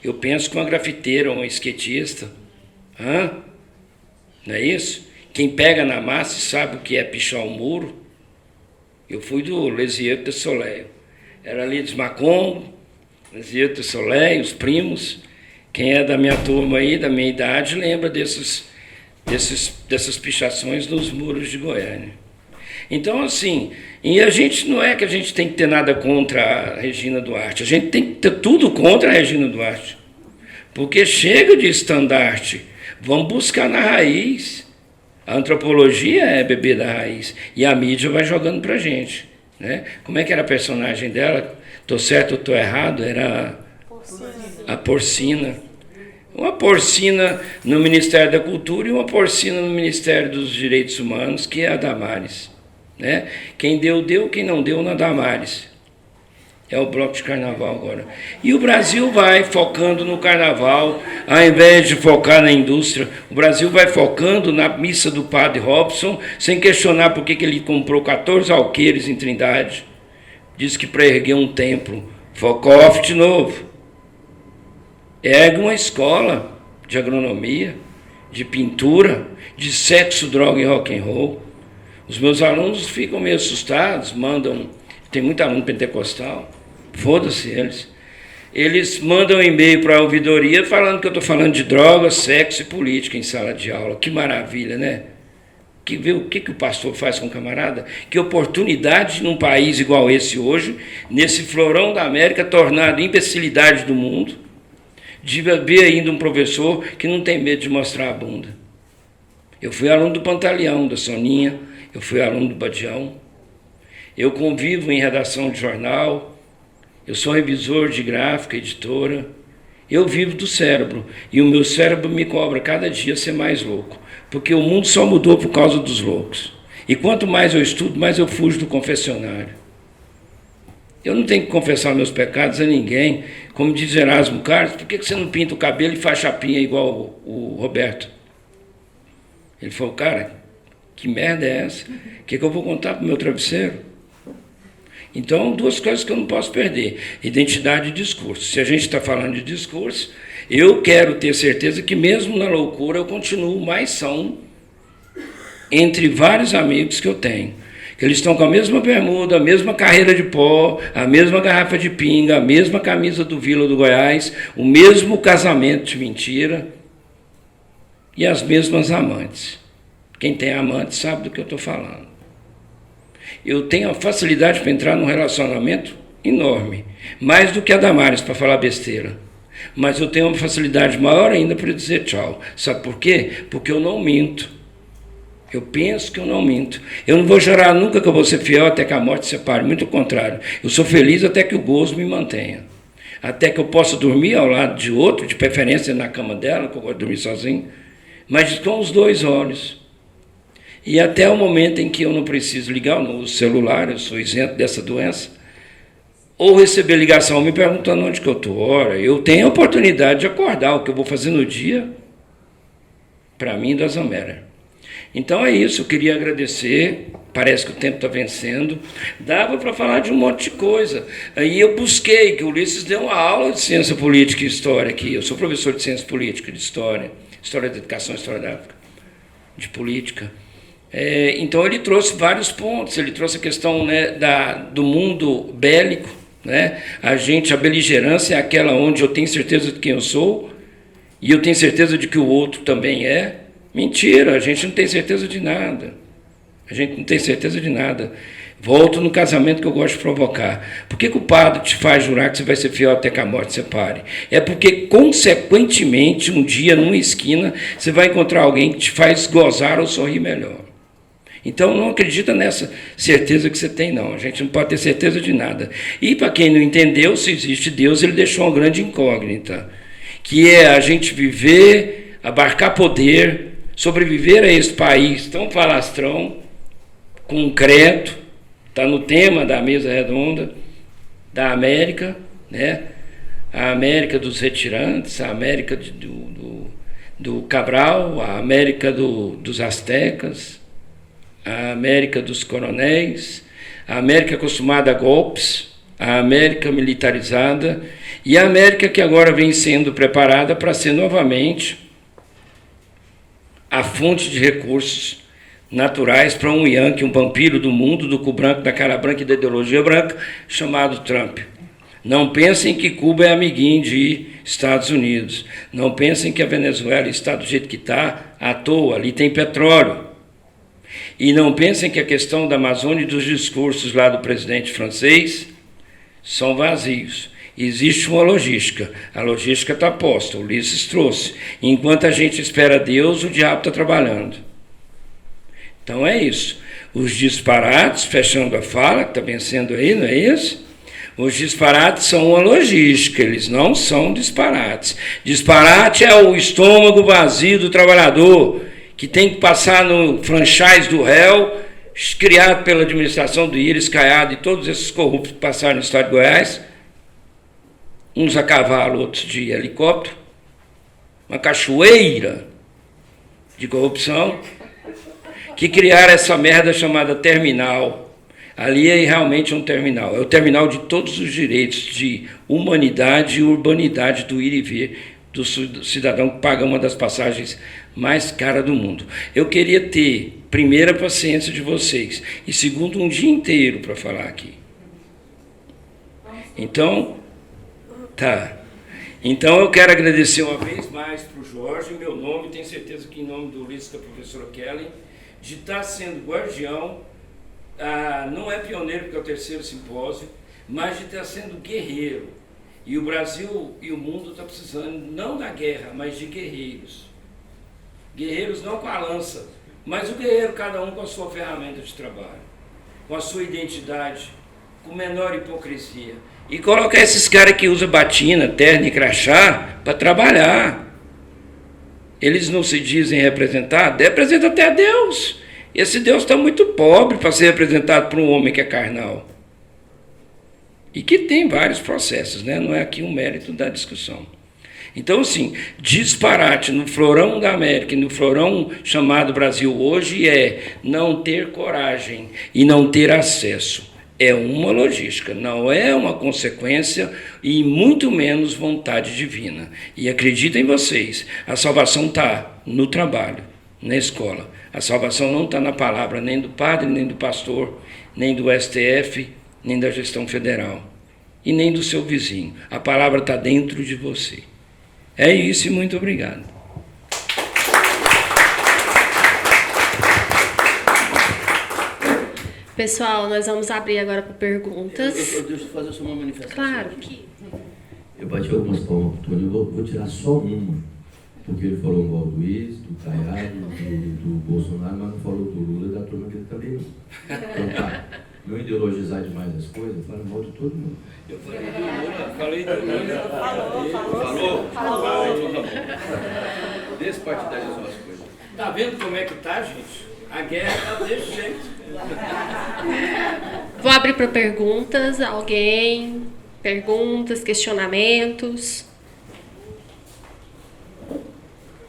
Eu penso que uma grafiteira, uma esquetista, não é isso? Quem pega na massa e sabe o que é pichar o muro. Eu fui do Lesieux de Soleil. Era ali dos Macombos, Lesieux de Soleil, os primos. Quem é da minha turma aí, da minha idade, lembra dessas pichações nos muros de Goiânia. Então, assim, e a gente não é que a gente tem que ter nada contra a Regina Duarte. A gente tem que ter tudo contra a Regina Duarte. Porque chega de estandarte. Vamos buscar na raiz. A antropologia é beber da raiz. E a mídia vai jogando pra gente, né? Como é que era a personagem dela? Tô certo ou tô errado? Era a porcina. Uma porcina no Ministério da Cultura e uma porcina no Ministério dos Direitos Humanos, que é a Damares, né? Quem deu, quem não deu na Damares. É o bloco de carnaval agora. E o Brasil vai focando no carnaval, ao invés de focar na indústria. O Brasil vai focando na missa do padre Robson, sem questionar por que ele comprou 14 alqueires em Trindade. Diz que para erguer um templo. Fuck off de novo. Ergue uma escola de agronomia, de pintura, de sexo, droga e rock and roll. Os meus alunos ficam meio assustados, mandam... Tem muito aluno pentecostal, foda-se eles. Eles mandam um e-mail para a ouvidoria falando que eu estou falando de droga, sexo e política em sala de aula. Que maravilha, né? O que o pastor faz com o camarada? Que oportunidade num país igual esse hoje, nesse florão da América, tornado imbecilidade do mundo, de ver ainda um professor que não tem medo de mostrar a bunda. Eu fui aluno do Pantaleão, da Soninha, eu fui aluno do Badião. Eu convivo em redação de jornal, Eu sou revisor de gráfica, editora. Eu vivo do cérebro. E o meu cérebro me cobra cada dia ser mais louco. Porque o mundo só mudou por causa dos loucos. E quanto mais eu estudo, mais eu fujo do confessionário. Eu não tenho que confessar meus pecados a ninguém. Como diz Erasmo Carlos, por que você não pinta o cabelo e faz chapinha igual o Roberto? Ele falou, cara, que merda é essa? O que eu vou contar para o meu travesseiro? Então, duas coisas que eu não posso perder: identidade e discurso. Se a gente está falando de discurso, eu quero ter certeza que mesmo na loucura eu continuo mais são entre vários amigos que eu tenho. Que eles estão com a mesma bermuda, a mesma carreira de pó, a mesma garrafa de pinga, a mesma camisa do Vila do Goiás, o mesmo casamento de mentira e as mesmas amantes. Quem tem amante sabe do que eu estou falando. Eu tenho a facilidade para entrar num relacionamento enorme, mais do que a Damares para falar besteira. Mas eu tenho uma facilidade maior ainda para dizer tchau. Sabe por quê? Porque eu não minto. Eu penso que eu não minto. Eu não vou chorar nunca que eu vou ser fiel até que a morte separe. Muito ao contrário. Eu sou feliz até que o gozo me mantenha. Até que eu possa dormir ao lado de outro, de preferência na cama dela, que eu gosto de dormir sozinho, mas com os dois olhos. E até o momento em que eu não preciso ligar no celular, eu sou isento dessa doença, ou receber ligação me perguntando onde que eu estou. Ora, eu tenho a oportunidade de acordar, o que eu vou fazer no dia, para mim, da Zamera. Então é isso, eu queria agradecer, parece que o tempo está vencendo, dava para falar de um monte de coisa. Aí eu busquei, que o Ulisses deu uma aula de ciência política e história aqui, eu sou professor de ciência política, de história da educação, história da África, de política. Então ele trouxe vários pontos, ele trouxe a questão, né, do mundo bélico, né? A beligerância é aquela onde eu tenho certeza de quem eu sou e eu tenho certeza de que o outro também é. Mentira, a gente não tem certeza de nada. A gente não tem certeza de nada. Volto no casamento que eu gosto de provocar. Por que o padre te faz jurar que você vai ser fiel até que a morte separe? É porque, consequentemente, um dia, numa esquina, você vai encontrar alguém que te faz gozar ou sorrir melhor. Então, não acredita nessa certeza que você tem, não. A gente não pode ter certeza de nada. E, para quem não entendeu, se existe Deus, ele deixou uma grande incógnita, que é a gente viver, abarcar poder, sobreviver a esse país tão falastrão, concreto, está no tema da mesa redonda, da América, né? A América dos retirantes, a América do Cabral, a América dos astecas, a América dos coronéis, a América acostumada a golpes, a América militarizada e a América que agora vem sendo preparada para ser novamente a fonte de recursos naturais para um Yankee, um vampiro do mundo, do cu branco, da cara branca e da ideologia branca, chamado Trump. Não pensem que Cuba é amiguinho de Estados Unidos. Não pensem que a Venezuela está do jeito que está à toa, ali tem petróleo. E não pensem que a questão da Amazônia e dos discursos lá do presidente francês são vazios. Existe uma logística, a logística está posta, o Ulisses trouxe. Enquanto a gente espera Deus, o diabo está trabalhando. Então é isso. Os disparates, fechando a fala, que está vencendo aí, não é isso? Os disparates são uma logística, eles não são disparates. Disparate é o estômago vazio do trabalhador, que tem que passar no franchise do réu, criado pela administração do Íris Caiado e todos esses corruptos que passaram no estado de Goiás, uns a cavalo, outros de helicóptero, uma cachoeira de corrupção, que criaram essa merda chamada terminal. Ali é realmente um terminal, é o terminal de todos os direitos de humanidade e urbanidade do ir e vir do cidadão que paga uma das passagens mais caras do mundo. Eu queria ter, primeiro, a paciência de vocês, e segundo, um dia inteiro para falar aqui. Então, tá. Então eu quero agradecer uma vez mais para o Jorge, em meu nome, tenho certeza que em nome do Ulisses, da professora Kelly, de estar sendo guardião, não é pioneiro porque é o terceiro simpósio, mas de estar sendo guerreiro. E o Brasil e o mundo estão precisando, não da guerra, mas de guerreiros. Guerreiros não com a lança, mas o guerreiro cada um com a sua ferramenta de trabalho, com a sua identidade com menor hipocrisia. E colocar esses caras que usam batina, terno e crachá para trabalhar. Eles não se dizem representados? Representa até a Deus. Esse Deus está muito pobre para ser representado por um homem que é carnal. E que tem vários processos, né? Não é aqui um mérito da discussão. Então, assim, disparate no florão da América e no florão chamado Brasil hoje é não ter coragem e não ter acesso. É uma logística, não é uma consequência e muito menos vontade divina. E acreditem em vocês, a salvação está no trabalho, na escola. A salvação não está na palavra nem do padre, nem do pastor, nem do STF, nem da gestão federal e nem do seu vizinho. A palavra está dentro de você. É isso e muito obrigado.
Pessoal, nós vamos abrir agora para perguntas.
Deixa eu fazer só uma manifestação.
Claro.
Eu bati algumas palmas para o Tony, vou tirar só uma, porque ele falou mal do Luiz, do Caiado, do Bolsonaro, mas não falou do Lula e da turma que ele também. Então tá, não ideologizar demais as coisas, fala mal de todo mundo.
Eu falei do Lula, Falou?
Despartidarizou as coisas.
Tá vendo como é que tá, gente? A guerra tá desse jeito.
Vou abrir para perguntas. Alguém? Perguntas, questionamentos?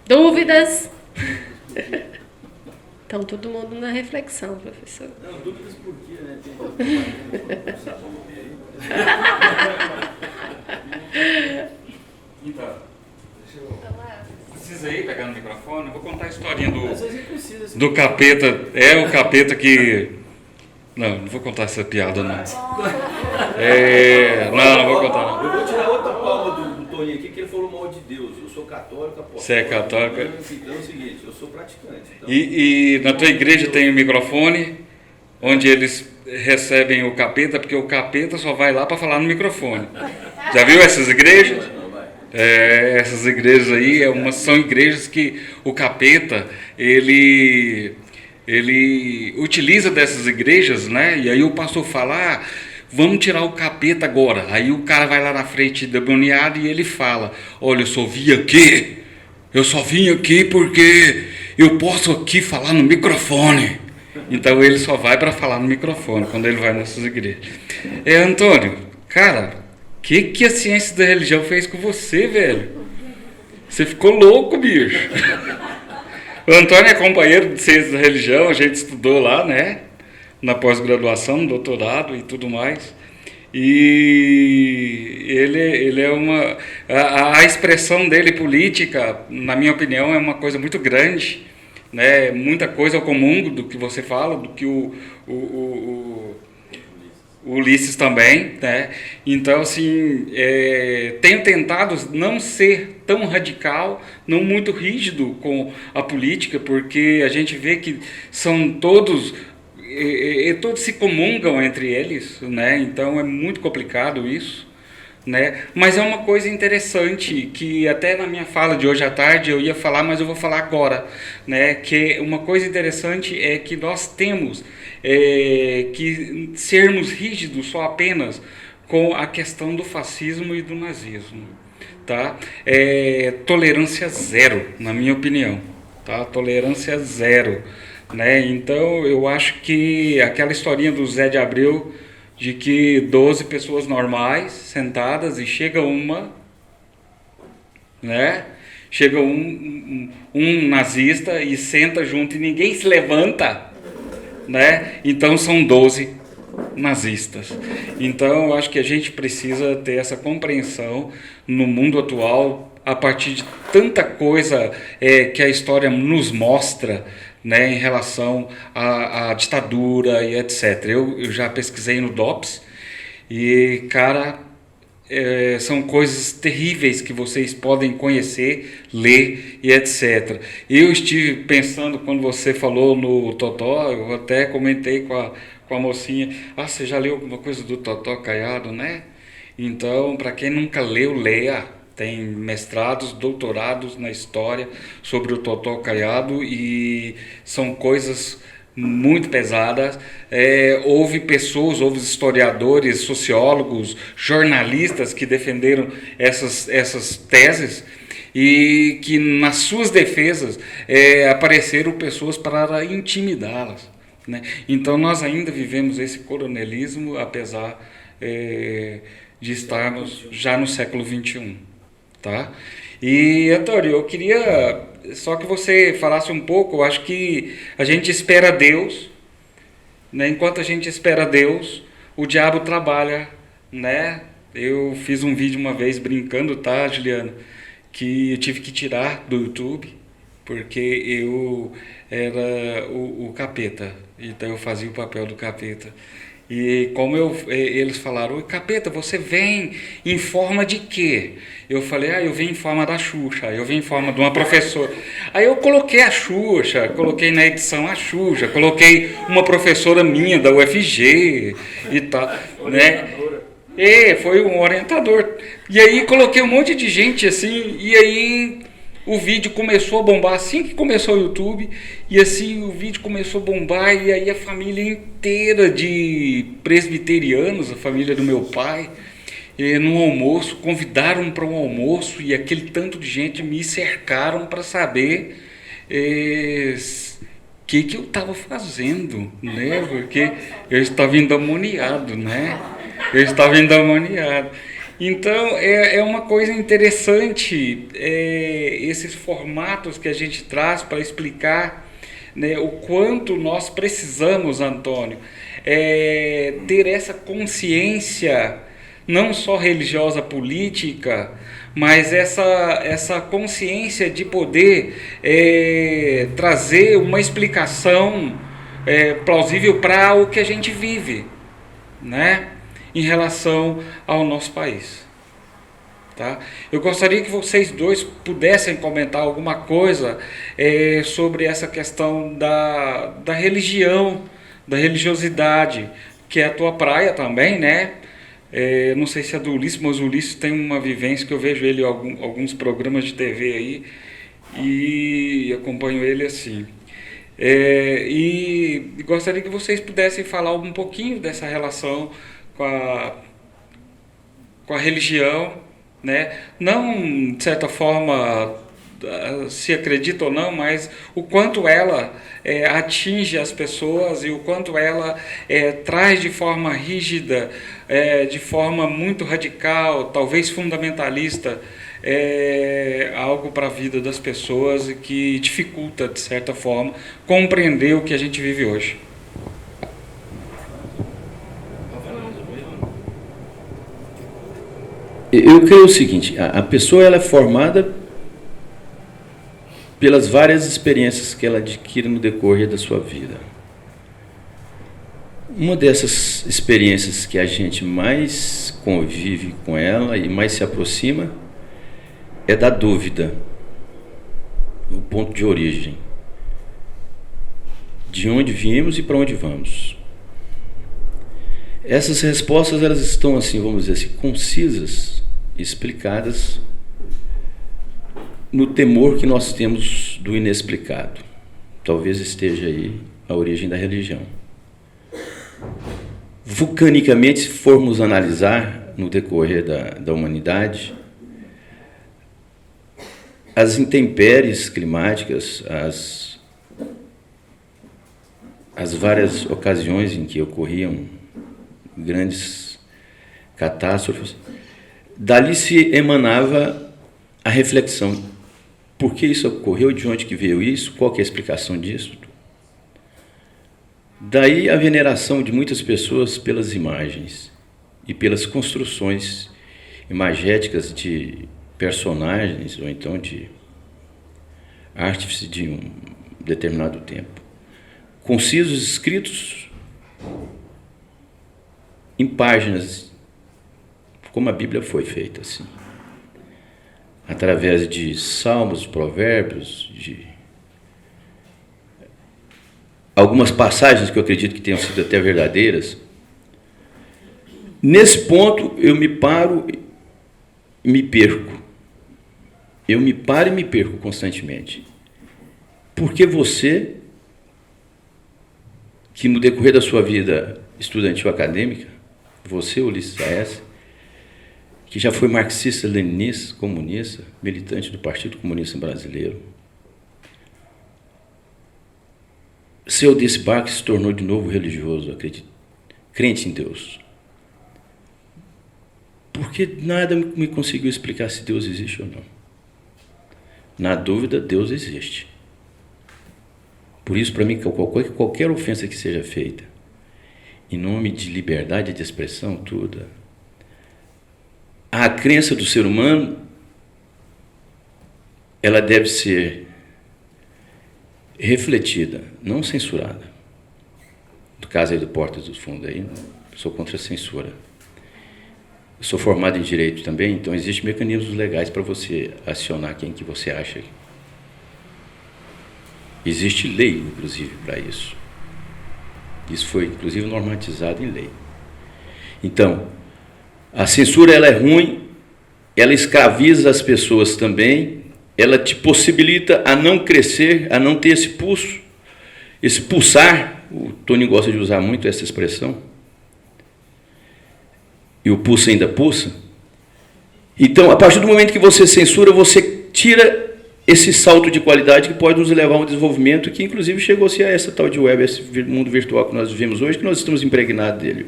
Dúvidas? Então, todo mundo na reflexão, professor.
Não, dúvidas por quê, né?
Então, precisa aí pegar no microfone? Eu vou contar a historinha do capeta. É o capeta que... Não vou contar essa piada, não. Não vou contar, não.
Eu vou tirar outra palma do Toninho aqui, que ele falou mal de Deus. Eu sou católico, apostólico.
Você é católico?
Então é o seguinte, eu sou praticante. Então...
E na tua igreja tem um microfone, onde eles recebem o capeta, porque o capeta só vai lá para falar no microfone. Já viu essas igrejas? Essas igrejas aí são igrejas que o capeta, ele utiliza dessas igrejas, né? E aí o pastor fala, vamos tirar o capeta agora. Aí o cara vai lá na frente demoniado e ele fala, olha, eu só vim aqui porque eu posso aqui falar no microfone. Então ele só vai para falar no microfone quando ele vai nessas igrejas. Antônio, cara, o que a ciência da religião fez com você, velho? Você ficou louco, bicho. O Antônio é companheiro de ciência da religião, a gente estudou lá, né? Na pós-graduação, no doutorado e tudo mais. E ele é uma... A expressão dele política, na minha opinião, é uma coisa muito grande, né? Muita coisa ao comum do que você fala, do que o Ulisses também, né? Então, assim, tenho tentado não ser tão radical, não muito rígido com a política, porque a gente vê que são todos se comungam entre eles, né? Então é muito complicado isso, né? Mas é uma coisa interessante, que até na minha fala de hoje à tarde eu ia falar, mas eu vou falar agora, né? Que uma coisa interessante é que nós temos que sermos rígidos só apenas com a questão do fascismo e do nazismo, tá? Tolerância zero, na minha opinião, tá? Tolerância zero, né? Então eu acho que aquela historinha do Zé de Abreu, de que 12 pessoas normais sentadas e chega uma, né? Chega um nazista e senta junto e ninguém se levanta, né? Então são 12 nazistas. Então eu acho que a gente precisa ter essa compreensão no mundo atual, a partir de tanta coisa que a história nos mostra, né, em relação à ditadura e etc. Eu já pesquisei no DOPS e, cara, são coisas terríveis que vocês podem conhecer, ler e etc. Eu estive pensando, quando você falou no Totó, eu até comentei com a mocinha, você já leu alguma coisa do Totó Caiado, né? Então, para quem nunca leu, leia. Tem mestrados, doutorados na história sobre o Totó Caiado e são coisas muito pesadas. Houve pessoas, houve historiadores, sociólogos, jornalistas que defenderam essas teses e que nas suas defesas apareceram pessoas para intimidá-las, né? Então nós ainda vivemos esse coronelismo, apesar de estarmos já no século XXI, tá? E, Antônio, eu queria só que você falasse um pouco. Eu acho que a gente espera Deus, né? Enquanto a gente espera Deus, o diabo trabalha, né? Eu fiz um vídeo uma vez brincando, tá, Juliana, que eu tive que tirar do YouTube, porque eu era o capeta, então eu fazia o papel do capeta. E como eles falaram: capeta, você vem em forma de quê? Eu falei: eu venho em forma da Xuxa, eu venho em forma de uma professora. Aí eu coloquei a Xuxa, coloquei na edição a Xuxa, coloquei uma professora minha da UFG e tal, né? Foi um orientador. E aí coloquei um monte de gente assim, e aí o vídeo começou a bombar assim que começou o YouTube, e assim o vídeo começou a bombar, e aí a família inteira de presbiterianos, a família do meu pai, num almoço, convidaram para um almoço, e aquele tanto de gente me cercaram para saber que eu estava fazendo, né? Porque eu estava endemoniado, né? Então, é uma coisa interessante, esses formatos que a gente traz para explicar, né, o quanto nós precisamos, Antônio, ter essa consciência, não só religiosa, política, mas essa consciência de poder trazer uma explicação plausível para o que a gente vive, né? Em relação ao nosso país, tá? Eu gostaria que vocês dois pudessem comentar alguma coisa sobre essa questão da religião, da religiosidade, que é a tua praia também, né? Não sei se é do Ulisses, mas o Ulisses tem uma vivência que eu vejo ele em alguns programas de TV aí, e acompanho ele assim. E gostaria que vocês pudessem falar um pouquinho dessa relação com a religião, né? Não, de certa forma, se acredita ou não, mas o quanto ela atinge as pessoas e o quanto ela traz de forma rígida, de forma muito radical, talvez fundamentalista, algo para a vida das pessoas e que dificulta, de certa forma, compreender o que a gente vive hoje.
Eu creio o seguinte: a pessoa ela é formada pelas várias experiências que ela adquire no decorrer da sua vida. Uma dessas experiências que a gente mais convive com ela e mais se aproxima é da dúvida, o ponto de origem, de onde viemos e para onde vamos. Essas respostas elas estão assim, vamos dizer assim, concisas, explicadas no temor que nós temos do inexplicado. Talvez esteja aí a origem da religião. Vulcanicamente, se formos analisar no decorrer da humanidade, as intempéries climáticas, as várias ocasiões em que ocorriam grandes catástrofes, dali se emanava a reflexão: por que isso ocorreu, de onde que veio isso, qual que é a explicação disso? Daí a veneração de muitas pessoas pelas imagens e pelas construções imagéticas de personagens ou então de artífices de um determinado tempo, concisos, escritos em páginas, como a Bíblia foi feita, assim, através de salmos, provérbios, de algumas passagens que eu acredito que tenham sido até verdadeiras. Nesse ponto eu me paro e me perco. Eu me paro e me perco constantemente. Porque você que no decorrer da sua vida estudantil acadêmica, você, Ulisses Aécio, que já foi marxista, leninista, comunista, militante do Partido Comunista Brasileiro, seu desembarque se tornou de novo religioso, crente em Deus. Porque nada me conseguiu explicar se Deus existe ou não. Na dúvida, Deus existe. Por isso, para mim, qualquer ofensa que seja feita, em nome de liberdade de expressão, tudo, a crença do ser humano, ela deve ser refletida, não censurada. No caso aí do Portas dos Fundos, aí, eu sou contra a censura. Eu sou formado em Direito também, então existem mecanismos legais para você acionar quem que você acha. Existe lei, inclusive, para isso. Isso foi, inclusive, normatizado em lei. Então, a censura ela é ruim, ela escraviza as pessoas também, ela te possibilita a não crescer, a não ter esse pulso, esse pulsar. O Tony gosta de usar muito essa expressão. E o pulso ainda pulsa. Então, a partir do momento que você censura, você tira esse salto de qualidade que pode nos levar a um desenvolvimento que, inclusive, chegou-se a essa tal de web, esse mundo virtual que nós vivemos hoje, que nós estamos impregnados dele.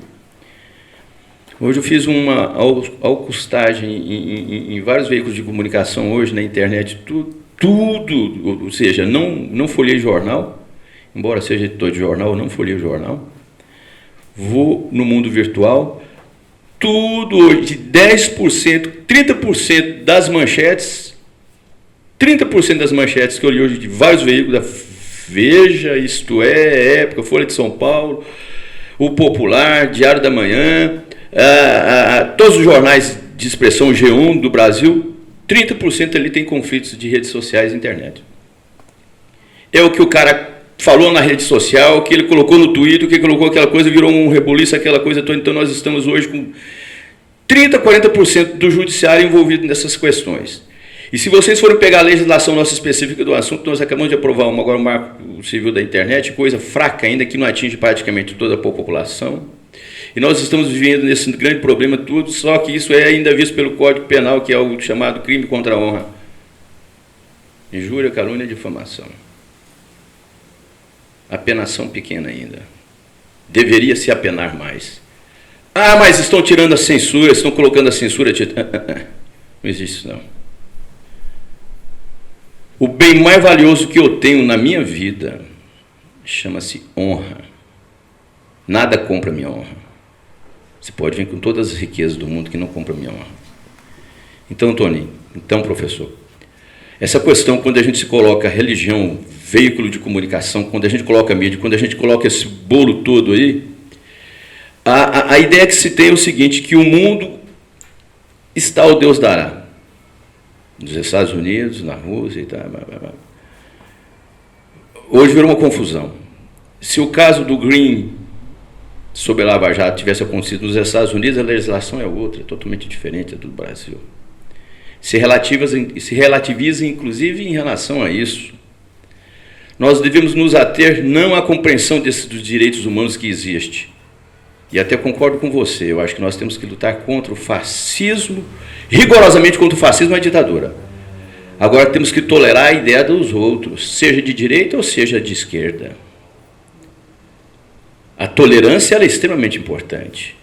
Hoje eu fiz uma alcustagem em vários veículos de comunicação hoje, na internet, tudo, ou seja, não folhei jornal, embora seja editor de jornal, eu não folhei jornal, vou no mundo virtual, tudo hoje, de 10%, 30% das manchetes, 30% das manchetes que eu li hoje de vários veículos, da Veja, Isto É, Época, Folha de São Paulo, O Popular, Diário da Manhã, todos os jornais de expressão G1 do Brasil, 30% ali tem conflitos de redes sociais e internet. É o que o cara falou na rede social, o que ele colocou no Twitter, o que ele colocou aquela coisa, virou um rebuliço, aquela coisa toda. Então nós estamos hoje com 30%, 40% do judiciário envolvido nessas questões. E se vocês forem pegar a legislação nossa específica do assunto, nós acabamos de aprovar agora o Marco Civil da Internet, coisa fraca ainda, que não atinge praticamente toda a população. E nós estamos vivendo nesse grande problema tudo, só que isso é ainda visto pelo Código Penal, que é o chamado crime contra a honra. Injúria, calúnia e difamação. Apenação pequena ainda. Deveria se apenar mais. Ah, mas estão tirando a censura, estão colocando a censura. Não existe isso, não. O bem mais valioso que eu tenho na minha vida chama-se honra. Nada compra minha honra. Você pode vir com todas as riquezas do mundo que não compra minha honra. Então, Tony, professor, essa questão, quando a gente se coloca religião, veículo de comunicação, quando a gente coloca mídia, quando a gente coloca esse bolo todo aí, a ideia que se tem é o seguinte, que o mundo está ao Deus dará. Nos Estados Unidos, na Rússia e tal. Hoje virou uma confusão. Se o caso do Green sobre a Lava Jato tivesse acontecido nos Estados Unidos, a legislação é outra, totalmente diferente da do Brasil. Se relativiza, inclusive, em relação a isso. Nós devemos nos ater não à compreensão dos direitos humanos que existe. E até concordo com você, eu acho que nós temos que lutar contra o fascismo, rigorosamente contra o fascismo e a ditadura. Agora temos que tolerar a ideia dos outros, seja de direita ou seja de esquerda. A tolerância ela é extremamente importante.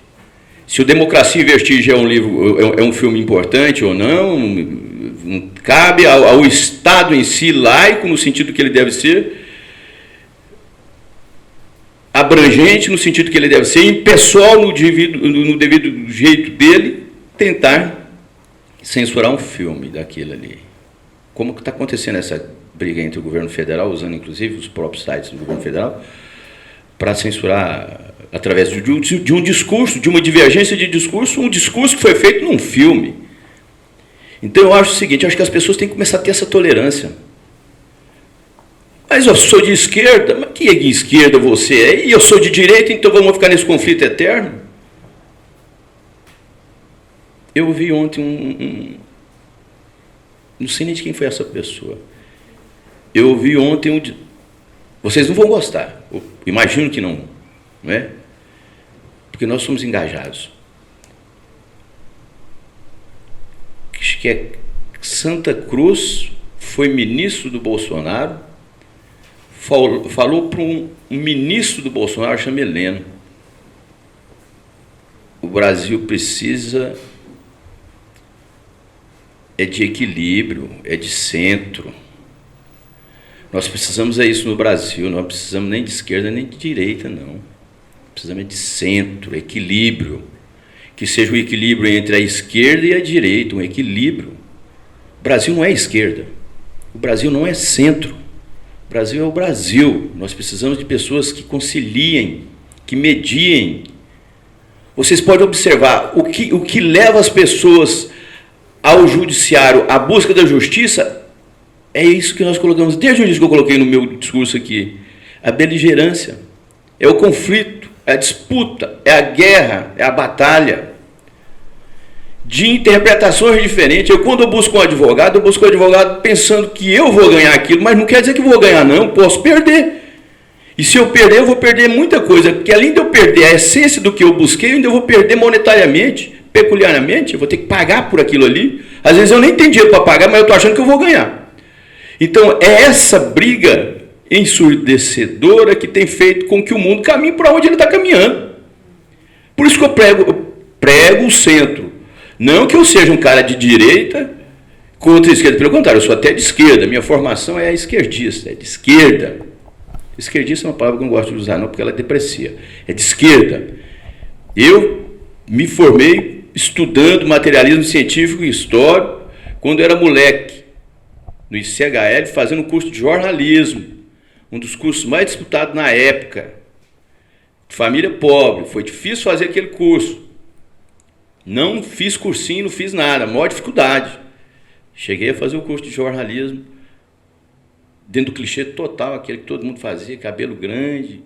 Se o Democracia em Vertigem é um filme importante ou não, cabe ao Estado em si, laico, no sentido que ele deve ser, abrangente, no sentido que ele deve ser, impessoal no devido jeito dele, tentar censurar um filme daquilo ali. Como que está acontecendo essa briga entre o governo federal, usando inclusive os próprios sites do governo federal, para censurar, através de um discurso, de uma divergência de discurso, um discurso que foi feito num filme. Então eu acho o seguinte, eu acho que as pessoas têm que começar a ter essa tolerância. Mas eu sou de esquerda, mas que de esquerda você é? E eu sou de direita, então vamos ficar nesse conflito eterno? Eu vi ontem não sei nem de quem foi essa pessoa. Eu vi ontem vocês não vão gostar, eu imagino que não. não é? Porque nós somos engajados. Acho que Santa Cruz foi ministro do Bolsonaro, falou para um ministro do Bolsonaro, chama Heleno. O Brasil precisa de equilíbrio, de centro. Nós precisamos isso no Brasil, não precisamos nem de esquerda nem de direita, não. Precisamos de centro, equilíbrio. Que seja o equilíbrio entre a esquerda e a direita, um equilíbrio. O Brasil não é esquerda, o Brasil não é centro. O Brasil é o Brasil. Nós precisamos de pessoas que conciliem, que mediem. Vocês podem observar o que leva as pessoas ao judiciário, à busca da justiça. É isso que nós colocamos, desde o início que eu coloquei no meu discurso aqui. A beligerância, é o conflito, é a disputa, é a guerra, é a batalha. De interpretações diferentes. Quando eu busco um advogado pensando que eu vou ganhar aquilo, mas não quer dizer que eu vou ganhar, não, eu posso perder. E se eu perder, eu vou perder muita coisa, porque além de eu perder a essência do que eu busquei, eu ainda vou perder monetariamente, peculiarmente, eu vou ter que pagar por aquilo ali. Às vezes eu nem tenho dinheiro para pagar, mas eu estou achando que eu vou ganhar. Então, é essa briga ensurdecedora que tem feito com que o mundo caminhe para onde ele está caminhando. Por isso que eu prego o centro. Não que eu seja um cara de direita contra a esquerda, pelo contrário, eu sou até de esquerda. Minha formação é esquerdista, é de esquerda. Esquerdista é uma palavra que eu não gosto de usar, não, porque ela deprecia. É de esquerda. Eu me formei estudando materialismo científico e histórico quando eu era moleque, no ICHL, fazendo um curso de jornalismo, um dos cursos mais disputados na época. Família pobre, foi difícil fazer aquele curso. Não fiz cursinho, não fiz nada, maior dificuldade. Cheguei a fazer o curso de jornalismo, dentro do clichê total, aquele que todo mundo fazia, cabelo grande,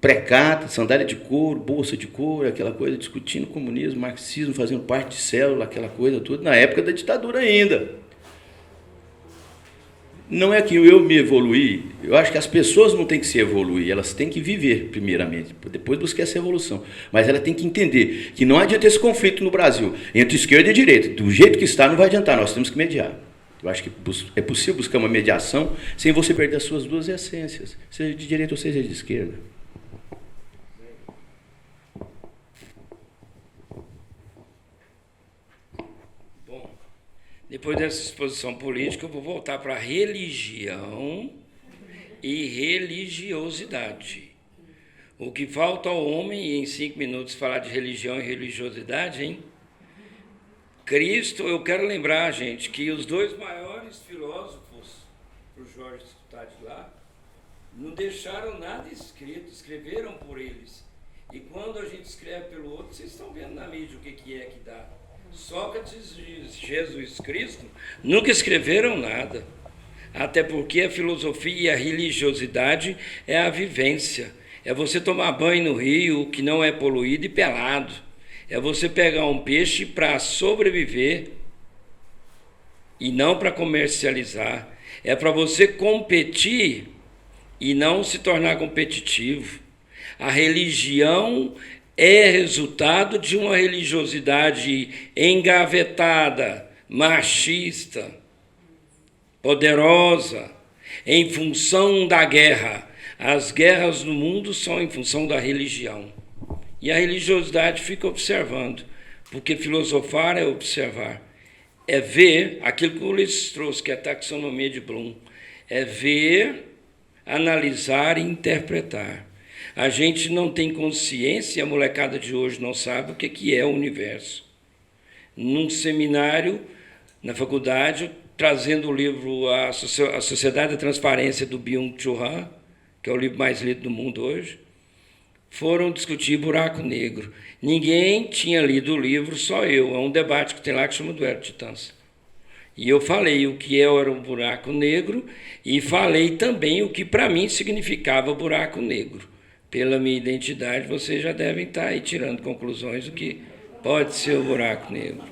precata, sandália de couro, bolsa de couro, aquela coisa, discutindo comunismo, marxismo, fazendo parte de célula, aquela coisa toda, na época da ditadura ainda. Não é que eu me evoluí, eu acho que as pessoas não têm que se evoluir, elas têm que viver primeiramente, depois buscar essa evolução. Mas ela tem que entender que não adianta esse conflito no Brasil, entre esquerda e direita. Do jeito que está, não vai adiantar, nós temos que mediar. Eu acho que é possível buscar uma mediação sem você perder as suas duas essências, seja de direita ou seja de esquerda.
Depois dessa exposição política, eu vou voltar para religião e religiosidade. O que falta ao homem, em 5 minutos, falar de religião e religiosidade, hein? Cristo, eu quero lembrar, gente, que os 2 maiores filósofos, para o Jorge escutar de lá, não deixaram nada escrito, escreveram por eles. E quando a gente escreve pelo outro, vocês estão vendo na mídia o que é que dá. Sócrates e Jesus Cristo nunca escreveram nada, até porque a filosofia e a religiosidade é a vivência, é você tomar banho no rio que não é poluído e pelado, é você pegar um peixe para sobreviver e não para comercializar, é para você competir e não se tornar competitivo. A religião é resultado de uma religiosidade engavetada, machista, poderosa, em função da guerra. As guerras no mundo são em função da religião. E a religiosidade fica observando, porque filosofar é observar. É ver aquilo que o Ulisses trouxe, que é a taxonomia de Bloom. É ver, analisar e interpretar. A gente não tem consciência, a molecada de hoje não sabe o que é o universo. Num seminário, na faculdade, trazendo o livro A Sociedade da Transparência, do Byung-Chul Han, que é o livro mais lido do mundo hoje, foram discutir buraco negro. Ninguém tinha lido o livro, só eu. É um debate que tem lá que chama Duelo de Titãs. E eu falei o que era um buraco negro e falei também o que para mim significava buraco negro. Pela minha identidade, vocês já devem estar aí tirando conclusões do que pode ser o buraco negro.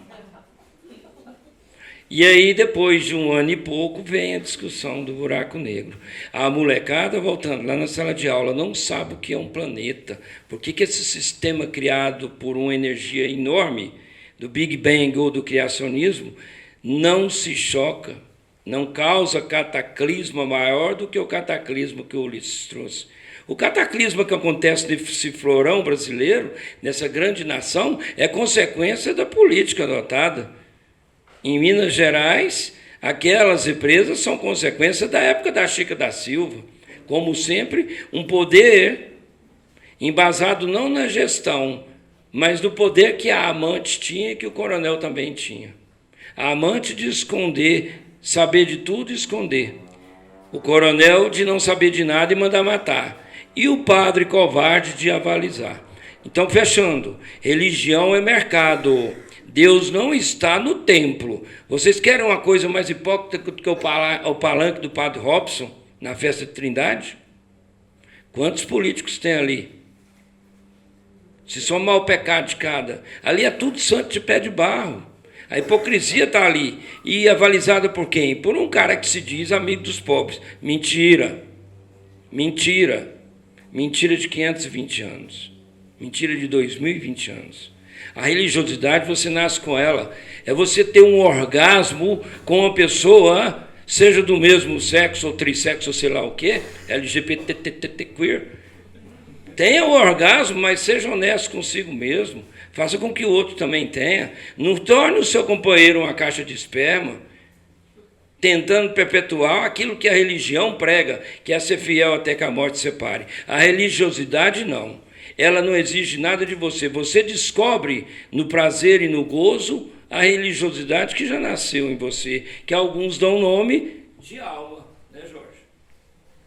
E aí, depois de um ano e pouco, vem a discussão do buraco negro. A molecada, voltando lá na sala de aula, não sabe o que é um planeta. Por que esse sistema criado por uma energia enorme, do Big Bang ou do criacionismo, não se choca, não causa cataclisma maior do que o cataclisma que o Ulisses trouxe. O cataclisma que acontece nesse florão brasileiro, nessa grande nação, é consequência da política adotada. Em Minas Gerais, aquelas represas são consequência da época da Chica da Silva. Como sempre, um poder embasado não na gestão, mas no poder que a amante tinha e que o coronel também tinha. A amante de esconder, saber de tudo e esconder. O coronel de não saber de nada e mandar matar. E o padre covarde de avalizar. Então, fechando, religião é mercado. Deus não está no templo. Vocês querem uma coisa mais hipócrita do que o palanque do padre Robson na festa de Trindade? Quantos políticos tem ali? Se somar o pecado de cada, ali é tudo santo de pé de barro. A hipocrisia está ali. E avalizada por quem? Por um cara que se diz amigo dos pobres. Mentira. Mentira. Mentira de 520 anos. Mentira de 2020 anos. A religiosidade, você nasce com ela. É você ter um orgasmo com uma pessoa, seja do mesmo sexo, ou trissexo, ou sei lá o quê, LGBT, queer. Tenha o orgasmo, mas seja honesto consigo mesmo. Faça com que o outro também tenha. Não torne o seu companheiro uma caixa de esperma, tentando perpetuar aquilo que a religião prega, que é ser fiel até que a morte separe. A religiosidade, não. Ela não exige nada de você. Você descobre no prazer e no gozo a religiosidade que já nasceu em você, que alguns dão nome de alma, né, Jorge?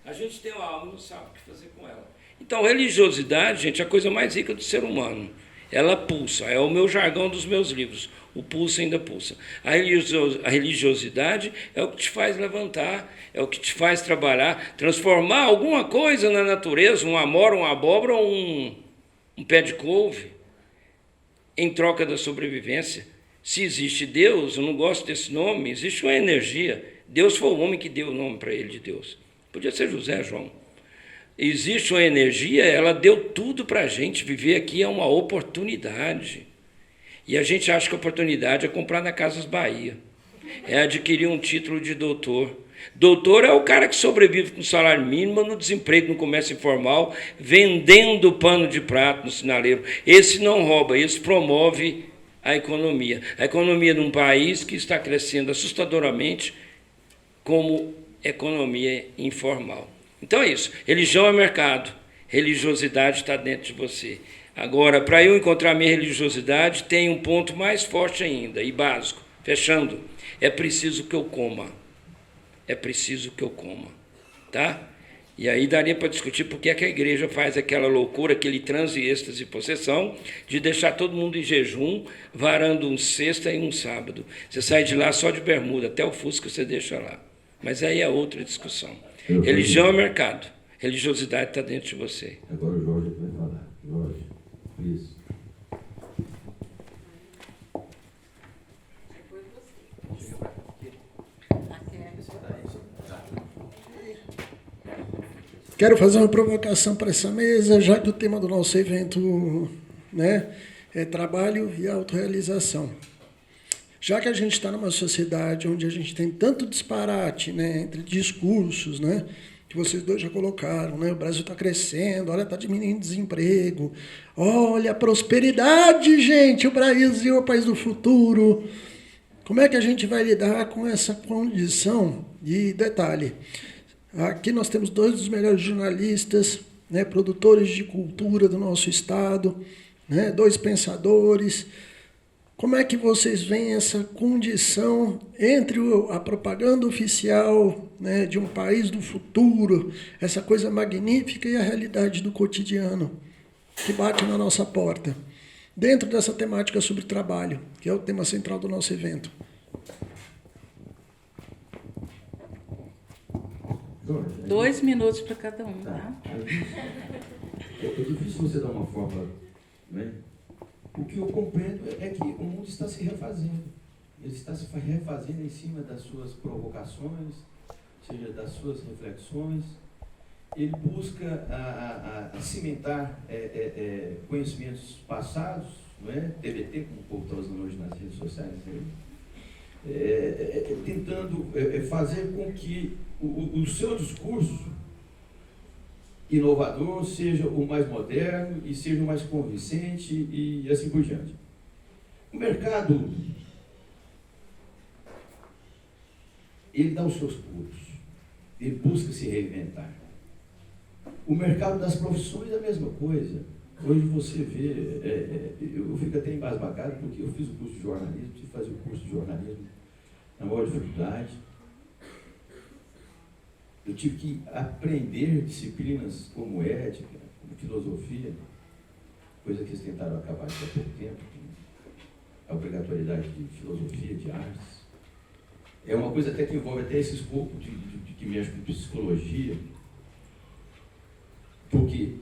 A gente tem uma alma e não sabe o que fazer com ela. Então, religiosidade, gente, é a coisa mais rica do ser humano. Ela pulsa, é o meu jargão dos meus livros. O pulso ainda pulsa. A religiosidade é o que te faz levantar, é o que te faz trabalhar, transformar alguma coisa na natureza, um amora, uma abóbora ou um pé de couve, em troca da sobrevivência. Se existe Deus, eu não gosto desse nome, existe uma energia. Deus foi o homem que deu o nome para ele de Deus. Podia ser José, João. Existe uma energia, ela deu tudo para a gente. Viver aqui é uma oportunidade. E a gente acha que a oportunidade é comprar na Casas Bahia, é adquirir um título de doutor. Doutor é o cara que sobrevive com salário mínimo no desemprego, no comércio informal, vendendo pano de prato no sinaleiro. Esse não rouba, esse promove a economia. A economia de um país que está crescendo assustadoramente como economia informal. Então é isso. Religião é mercado. Religiosidade está dentro de você. Agora, para eu encontrar minha religiosidade, tem um ponto mais forte ainda, e básico. Fechando, é preciso que eu coma. É preciso que eu coma. Tá? E aí daria para discutir por que é que a igreja faz aquela loucura, aquele transe, êxtase e possessão, de deixar todo mundo em jejum, varando um sexta e um sábado. Você sai de lá só de bermuda, até o Fusca você deixa lá. Mas aí é outra discussão. Religião é mercado. Religiosidade está dentro de você.
Agora o Jorge vai falar. Jorge, isso.
Quero fazer uma provocação para essa mesa, já que o tema do nosso evento, né, é trabalho e autorrealização. Já que a gente está numa sociedade onde a gente tem tanto disparate, né, entre discursos, né, que vocês dois já colocaram, né, o Brasil está crescendo, olha, está diminuindo o desemprego, olha a prosperidade, gente, o Brasil é o país do futuro. Como é que a gente vai lidar com essa condição? E detalhe, aqui nós temos dois dos melhores jornalistas, né, produtores de cultura do nosso estado, né, dois pensadores. Como é que vocês veem essa condição entre a propaganda oficial, né, de um país do futuro, essa coisa magnífica, e a realidade do cotidiano que bate na nossa porta, dentro dessa temática sobre trabalho, que é o tema central do nosso evento?
2 minutos para cada um, tá?
É difícil você dar uma forma, né? O que eu compreendo é que o mundo está se refazendo. ele está se refazendo em cima das suas provocações, ou seja, das suas reflexões. Ele busca cimentar conhecimentos passados, não é? TBT, como o povo está usando hoje nas redes sociais, tentando fazer com que o seu discurso inovador seja o mais moderno e seja o mais convincente e assim por diante. O mercado, ele dá os seus pulos, ele busca se reinventar. O mercado das profissões é a mesma coisa. Hoje você vê, eu fico até embasbacado porque eu fiz o curso de jornalismo, tive que fazer o curso de jornalismo na maior dificuldade. Eu tive que aprender disciplinas como ética, como filosofia, coisa que eles tentaram acabar há pouco tempo, a obrigatoriedade de filosofia, de artes. É uma coisa até que envolve até esse escopo de que mexe com psicologia, porque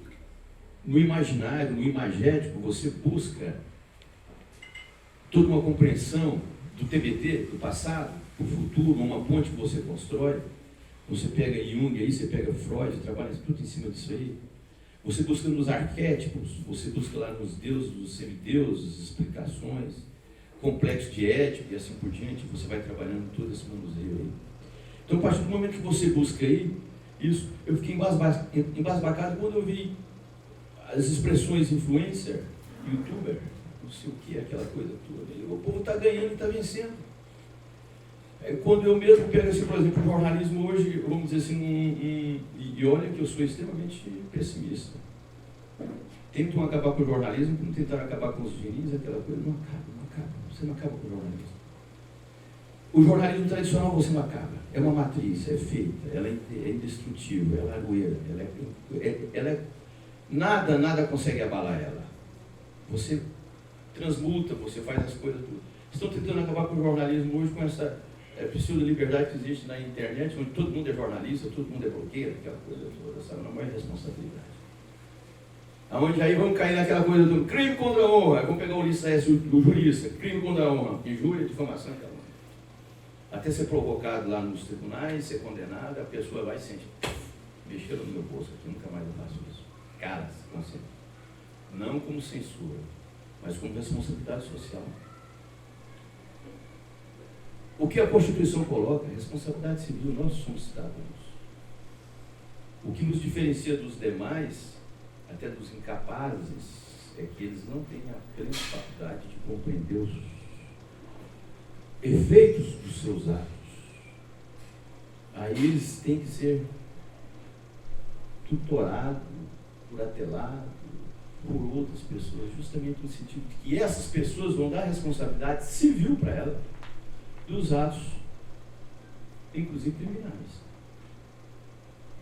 no imaginário, no imagético, você busca toda uma compreensão do TBT, do passado, do futuro, uma ponte que você constrói. Você pega Jung aí, você pega Freud, trabalha tudo em cima disso aí. Você busca nos arquétipos, você busca lá nos deuses, nos semideuses, explicações, complexo de ética e assim por diante. Você vai trabalhando todo esse manuseio aí. Então, a partir do momento que você busca aí, isso, eu fiquei embasbacado quando eu vi as expressões influencer, youtuber, não sei o que, aquela coisa toda. O povo está ganhando e está vencendo. Quando eu mesmo pego assim, por exemplo, o jornalismo hoje, vamos dizer assim, e olha que eu sou extremamente pessimista. Tentam acabar com o jornalismo, como tentaram acabar com os vinis, aquela coisa, não acaba, você não acaba com o jornalismo. O jornalismo tradicional você não acaba, é uma matriz, é feita, ela é indestrutível, ela é aroeira, nada consegue abalar ela. Você transmuta, você faz as coisas tudo. Estão tentando acabar com o jornalismo hoje com essa pseudo-liberdade que existe na internet, onde todo mundo é jornalista, todo mundo é blogueiro, aquela coisa toda, sabe? Não é responsabilidade. Aonde aí vamos cair naquela coisa do crime contra a honra, vamos pegar o Ulisses S., o jurista, crime contra a honra, injúria, difamação, aquela coisa. Até ser provocado lá nos tribunais, ser condenado, a pessoa vai e sente, mexeram no meu bolso aqui, nunca mais eu faço isso. Cara, consciente. Não como censura, mas como responsabilidade social. O que a Constituição coloca é responsabilidade civil, nós somos cidadãos. O que nos diferencia dos demais, até dos incapazes, é que eles não têm a plena faculdade de compreender os efeitos dos seus atos. Aí eles têm que ser tutorados, curatelados por outras pessoas, justamente no sentido de que essas pessoas vão dar responsabilidade civil para ela dos atos, inclusive criminais.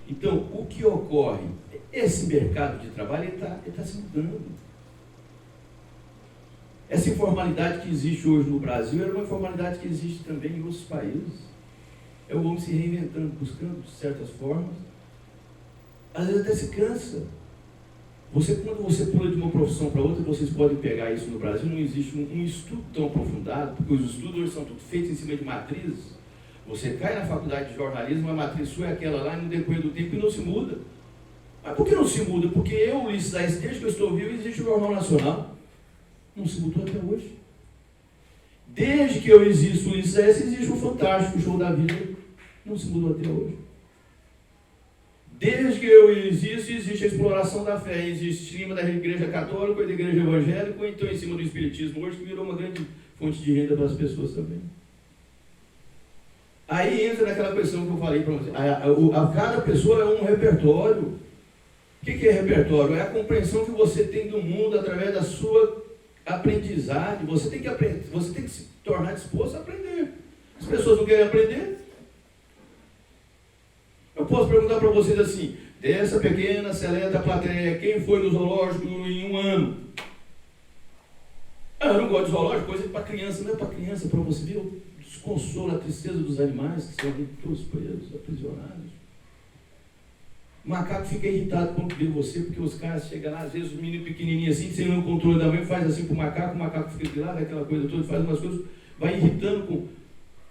Então, o que ocorre? Esse mercado de trabalho está se mudando. Essa informalidade que existe hoje no Brasil era uma informalidade que existe também em outros países. É o homem se reinventando, buscando certas formas. Às vezes até se cansa. Quando você pula de uma profissão para outra, vocês podem pegar isso no Brasil, não existe um estudo tão aprofundado, porque os estudos hoje são tudo feitos em cima de matrizes. Você cai na faculdade de jornalismo, a matriz sua é aquela lá, e no decorrer do tempo não se muda. Mas por que não se muda? Porque eu, Ulisses S., desde que eu estou vivo, existe o Jornal Nacional. Não se mudou até hoje. Desde que eu existo, Ulisses S., existe o Fantástico, o Show da Vida. Não se mudou até hoje. Desde que eu existo, existe a exploração da fé, existe em cima da igreja católica e da igreja evangélica, ou então em cima do espiritismo hoje, que virou uma grande fonte de renda para as pessoas também. Aí entra naquela questão que eu falei para você. Cada pessoa é um repertório. O que é repertório? É a compreensão que você tem do mundo através da sua aprendizagem. Você tem que aprender, você tem que se tornar disposto a aprender. As pessoas não querem aprender. Eu posso perguntar para vocês assim, dessa pequena, seleta plateia, quem foi no zoológico em um ano? Eu não gosto de zoológico, coisa para criança, não é para criança, para você ver o desconsolo, a tristeza dos animais que estão ali todos presos, aprisionados. O macaco fica irritado quando vê você, porque os caras chegam lá, às vezes os meninos pequenininhos assim, sem o controle da mãe, faz assim para o macaco fica de lado, aquela coisa toda, faz umas coisas, vai irritando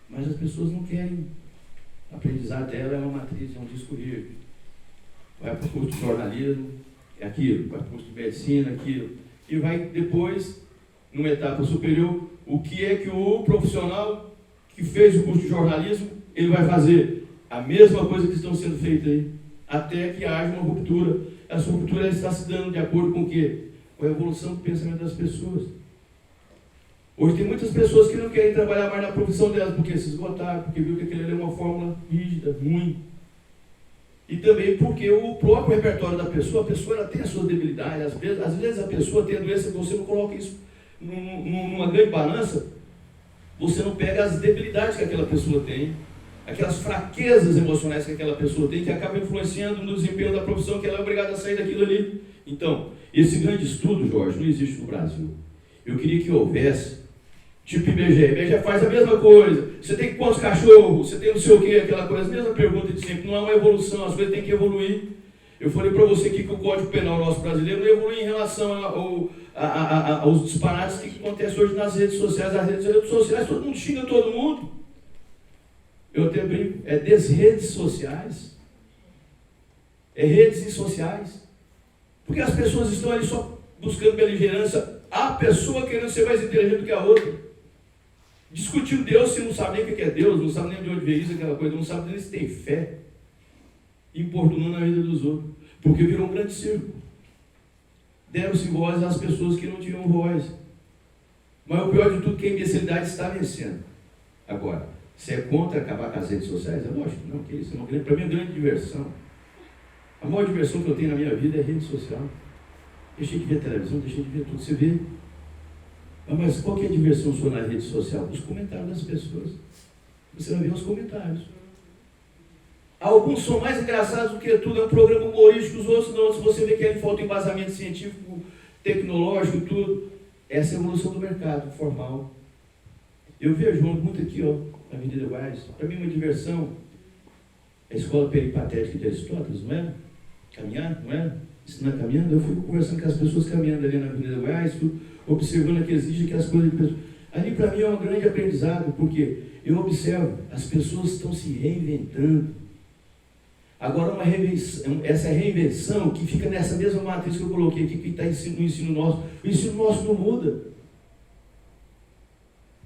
Mas as pessoas não querem. O aprendizado dela é uma matriz, é um disco rígido. Vai para o curso de jornalismo, é aquilo. Vai para o curso de medicina, aquilo. E vai depois, numa etapa superior, o que é que o profissional que fez o curso de jornalismo, ele vai fazer a mesma coisa que estão sendo feitas aí, até que haja uma ruptura. Essa ruptura está se dando de acordo com o quê? Com a evolução do pensamento das pessoas. Hoje tem muitas pessoas que não querem trabalhar mais na profissão delas, porque se esgotaram, porque viu que aquilo ali é uma fórmula rígida, ruim. E também porque o próprio repertório da pessoa, a pessoa ela tem as suas debilidades. Às vezes a pessoa tem a doença, você não coloca isso numa grande balança, você não pega as debilidades que aquela pessoa tem, aquelas fraquezas emocionais que aquela pessoa tem, que acabam influenciando no desempenho da profissão, que ela é obrigada a sair daquilo ali. Então, esse grande estudo, Jorge, não existe no Brasil. Eu queria que houvesse, tipo IBGE faz a mesma coisa. Você tem quantos cachorros? Você tem não sei o que, aquela coisa, a mesma pergunta de sempre. Não há uma evolução, as coisas têm que evoluir. Eu falei para você aqui que o Código Penal nosso brasileiro não evolui em relação aos disparates que acontecem hoje nas redes sociais. As redes sociais, todo mundo xinga todo mundo. Eu até brinco, é desredes sociais. É redes sociais. Porque as pessoas estão ali só buscando beligerância. A pessoa querendo ser mais inteligente do que a outra. Discutir Deus, se não sabe nem o que é Deus, não sabe nem de onde veio isso, aquela coisa, não sabe nem se tem fé. Importunando a vida dos outros. Porque virou um grande circo. Deram-se voz às pessoas que não tinham voz. Mas o pior de tudo é que a imbecilidade está vencendo. Agora, se é contra acabar com as redes sociais, é lógico, não, que isso é uma grande, para mim é uma grande diversão. A maior diversão que eu tenho na minha vida é rede social. Deixei de ver televisão, deixei de ver tudo. Você vê. Mas qual que é a diversão sua na rede social? Os comentários das pessoas. Você vai ver os comentários. Alguns são mais engraçados do que tudo. É um programa humorístico, os outros não. Se você vê que ali falta embasamento científico, tecnológico e tudo. Essa é a evolução do mercado formal. Eu vejo muito aqui, ó, na Avenida Goiás. Para mim, uma diversão. A escola peripatética de Aristóteles, não é? Caminhar, não é? Ensinando caminhando. Eu fui conversando com as pessoas caminhando ali na Avenida Goiás, observando que existe aquelas coisas de pessoas. Ali, para mim, é um grande aprendizado, porque eu observo, as pessoas estão se reinventando. Agora, essa reinvenção que fica nessa mesma matriz que eu coloquei aqui, que está no ensino nosso. O ensino nosso não muda.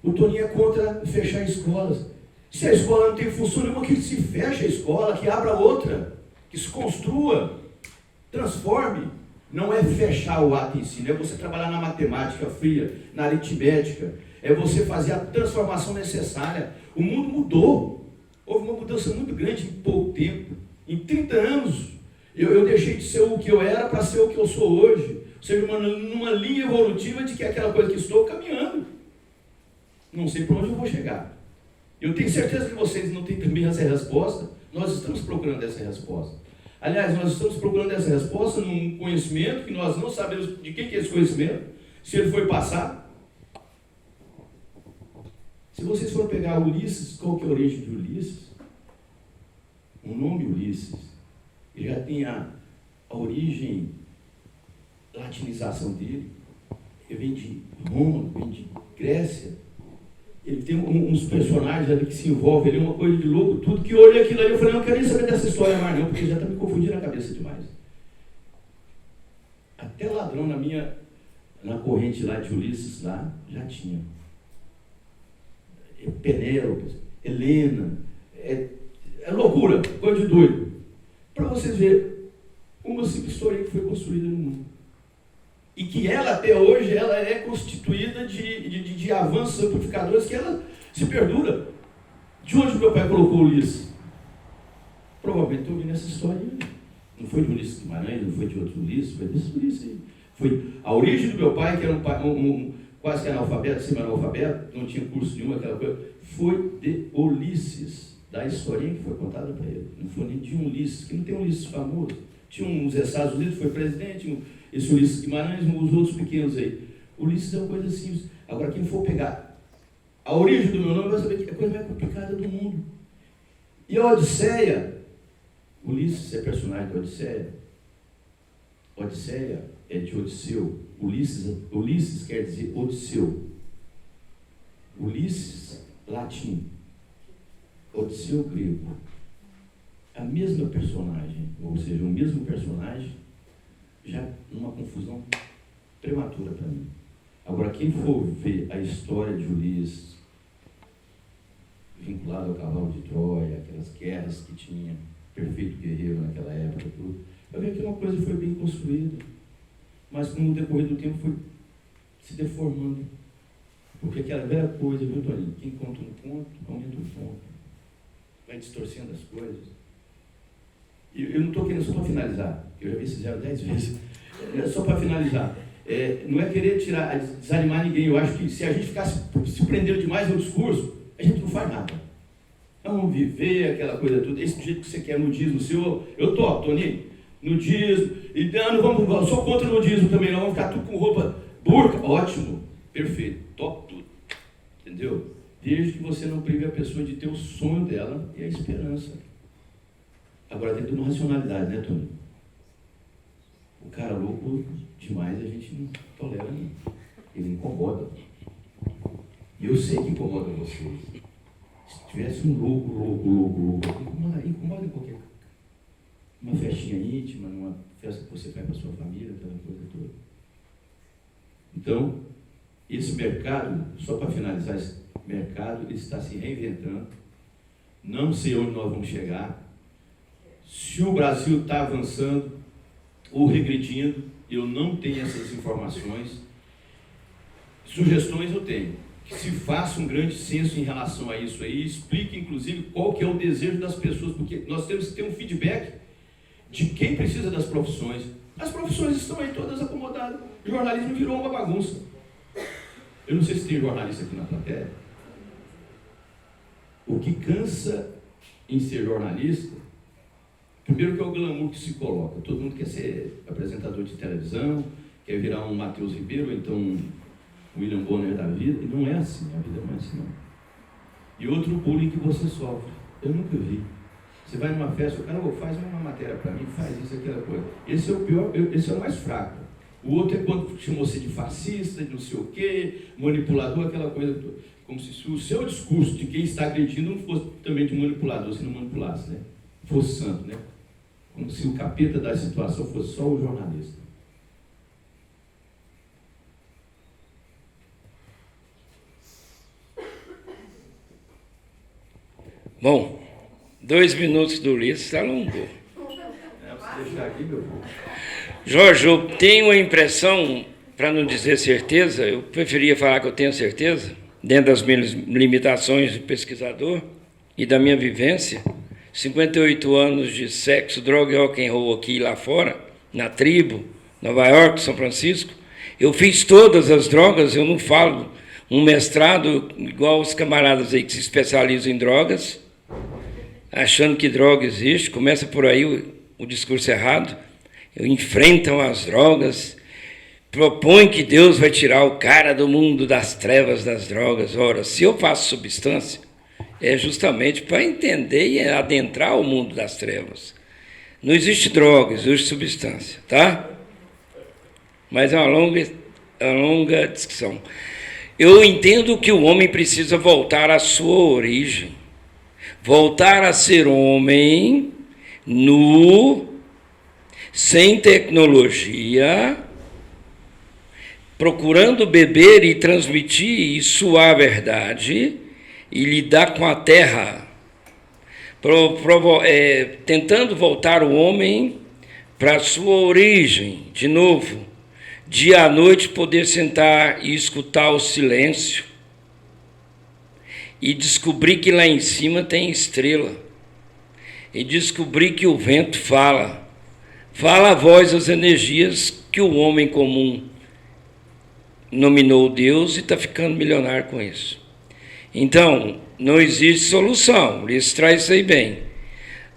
O Toninho é contra fechar escolas. Se a escola não tem função nenhuma, que se feche a escola, que abra outra, que se construa, transforme. Não é fechar o ato em si, é você trabalhar na matemática fria, na aritmética, é você fazer a transformação necessária. O mundo mudou. Houve uma mudança muito grande em pouco tempo. Em 30 anos, eu deixei de ser o que eu era para ser o que eu sou hoje. Ou seja, numa linha evolutiva de que é aquela coisa que estou caminhando. Não sei para onde eu vou chegar. Eu tenho certeza que vocês não têm também essa resposta. Nós estamos procurando essa resposta. Aliás, nós estamos procurando essa resposta num conhecimento que nós não sabemos de quem que é esse conhecimento, se ele foi passado. Se vocês forem pegar Ulisses, qual que é a origem de Ulisses? O nome Ulisses, ele já tem a origem, latinização dele. Ele vem de Roma, vem de Grécia. Ele tem uns personagens ali que se envolvem, ele é uma coisa de louco, tudo que eu olhei aquilo ali, eu falei, não quero nem saber dessa história mais não, porque já está me confundindo a cabeça demais. Até ladrão na corrente lá de Ulisses, lá, já tinha. Penélope, Helena, é loucura, coisa de doido. Para vocês verem, uma simples história que foi construída no mundo. E que ela, até hoje, ela é constituída de avanços amplificadores que ela se perdura. De onde meu pai colocou Ulisses? Provavelmente estou ouvindo essa história. Não foi de Ulisses Guimarães, não foi de outro Ulisses, foi desse Ulisses aí. Foi a origem do meu pai, que era quase que analfabeto, semi-analfabeto, não tinha curso nenhum, aquela coisa, foi de Ulisses, da historinha que foi contada para ele. Não foi nem de um Ulisses, que não tem um Ulisses famoso. Tinha uns Estados Unidos, foi presidente, esse Ulisses Guimarães, os outros pequenos aí. Ulisses é uma coisa simples. Agora, quem for pegar a origem do meu nome vai saber que é a coisa mais complicada do mundo. E a Odisseia, Ulisses é personagem da Odisseia. Odisseia é de Odisseu. Ulisses quer dizer Odisseu. Ulisses, latim. Odisseu, grego. A mesma personagem, ou seja, o mesmo personagem, já numa confusão prematura para mim. Agora, quem for ver a história de Ulisses, vinculado ao cavalo de Troia, aquelas guerras que tinha, perfeito guerreiro naquela época, tudo, vai ver que uma coisa foi bem construída, mas com o decorrer do tempo foi se deformando. Porque aquela velha coisa, viu, Toninho? Quem conta um ponto, aumenta o ponto. Vai distorcendo as coisas. E eu não estou querendo, só para finalizar, eu já vi esse 10 vezes, só para finalizar. Não é querer desanimar ninguém. Eu acho que se a gente ficasse se prendendo demais no discurso, a gente não faz nada. Vamos viver aquela coisa toda, esse jeito que você quer, nudismo seu. Eu topo, Toninho, nudismo. E não vamos, sou contra o nudismo também, não vamos ficar tudo com roupa burca. Ótimo, perfeito, topo tudo. Entendeu? Desde que você não prive a pessoa de ter o sonho dela e a esperança. Agora tem uma racionalidade, né, Toninho? O cara louco demais a gente não tolera, não. Ele incomoda. E eu sei que incomoda vocês. Se tivesse um louco, incomoda em qualquer uma festinha íntima, numa festa que você faz para sua família, aquela coisa toda. Então, esse mercado, só para finalizar, esse mercado ele está se reinventando. Não sei onde nós vamos chegar. Se o Brasil está avançando ou regredindo, eu não tenho essas informações. Sugestões eu tenho. Que se faça um grande senso em relação a isso aí, explique inclusive qual que é o desejo das pessoas, porque nós temos que ter um feedback de quem precisa das profissões. As profissões estão aí todas acomodadas. O jornalismo virou uma bagunça. Eu não sei se tem jornalista aqui na plateia. O que cansa em ser jornalista, primeiro que é o glamour que se coloca. Todo mundo quer ser apresentador de televisão, quer virar um Matheus Ribeiro, ou então um William Bonner da vida. E não é assim, a vida não é assim, não. E outro bullying que você sofre. Eu nunca vi. Você vai numa festa, o cara faz uma matéria para mim, faz isso, aquela coisa. Esse é o pior, esse é o mais fraco. O outro é quando chamou você de fascista, de não sei o quê, manipulador, aquela coisa, como se o seu discurso de quem está agredindo não fosse também de manipulador, se não manipulasse, né? Fosse santo, né? Como se o capeta da situação fosse só o jornalista.
Bom, 2 minutos do Ulisses alongou.
Você deixar aqui, meu povo.
Jorge, eu tenho a impressão, para não dizer certeza, eu preferia falar que eu tenho certeza, dentro das minhas limitações de pesquisador e da minha vivência, 58 anos de sexo, droga e rock and roll aqui e lá fora, na tribo, Nova York, São Francisco. Eu fiz todas as drogas, eu não falo um mestrado igual os camaradas aí que se especializam em drogas, achando que droga existe, começa por aí o discurso errado, enfrentam as drogas, propõem que Deus vai tirar o cara do mundo das trevas das drogas. Ora, se eu faço substância, é justamente para entender e adentrar o mundo das trevas. Não existe droga, existe substância, tá? Mas é uma longa discussão. Eu entendo que o homem precisa voltar à sua origem, voltar a ser homem nu, sem tecnologia, procurando beber e transmitir e suar a verdade e lidar com a terra, tentando voltar o homem para a sua origem, de novo, dia à noite poder sentar e escutar o silêncio e descobrir que lá em cima tem estrela e descobrir que o vento fala a voz das energias que o homem comum nominou Deus e está ficando milionário com isso. Então, não existe solução, eles traz isso aí bem.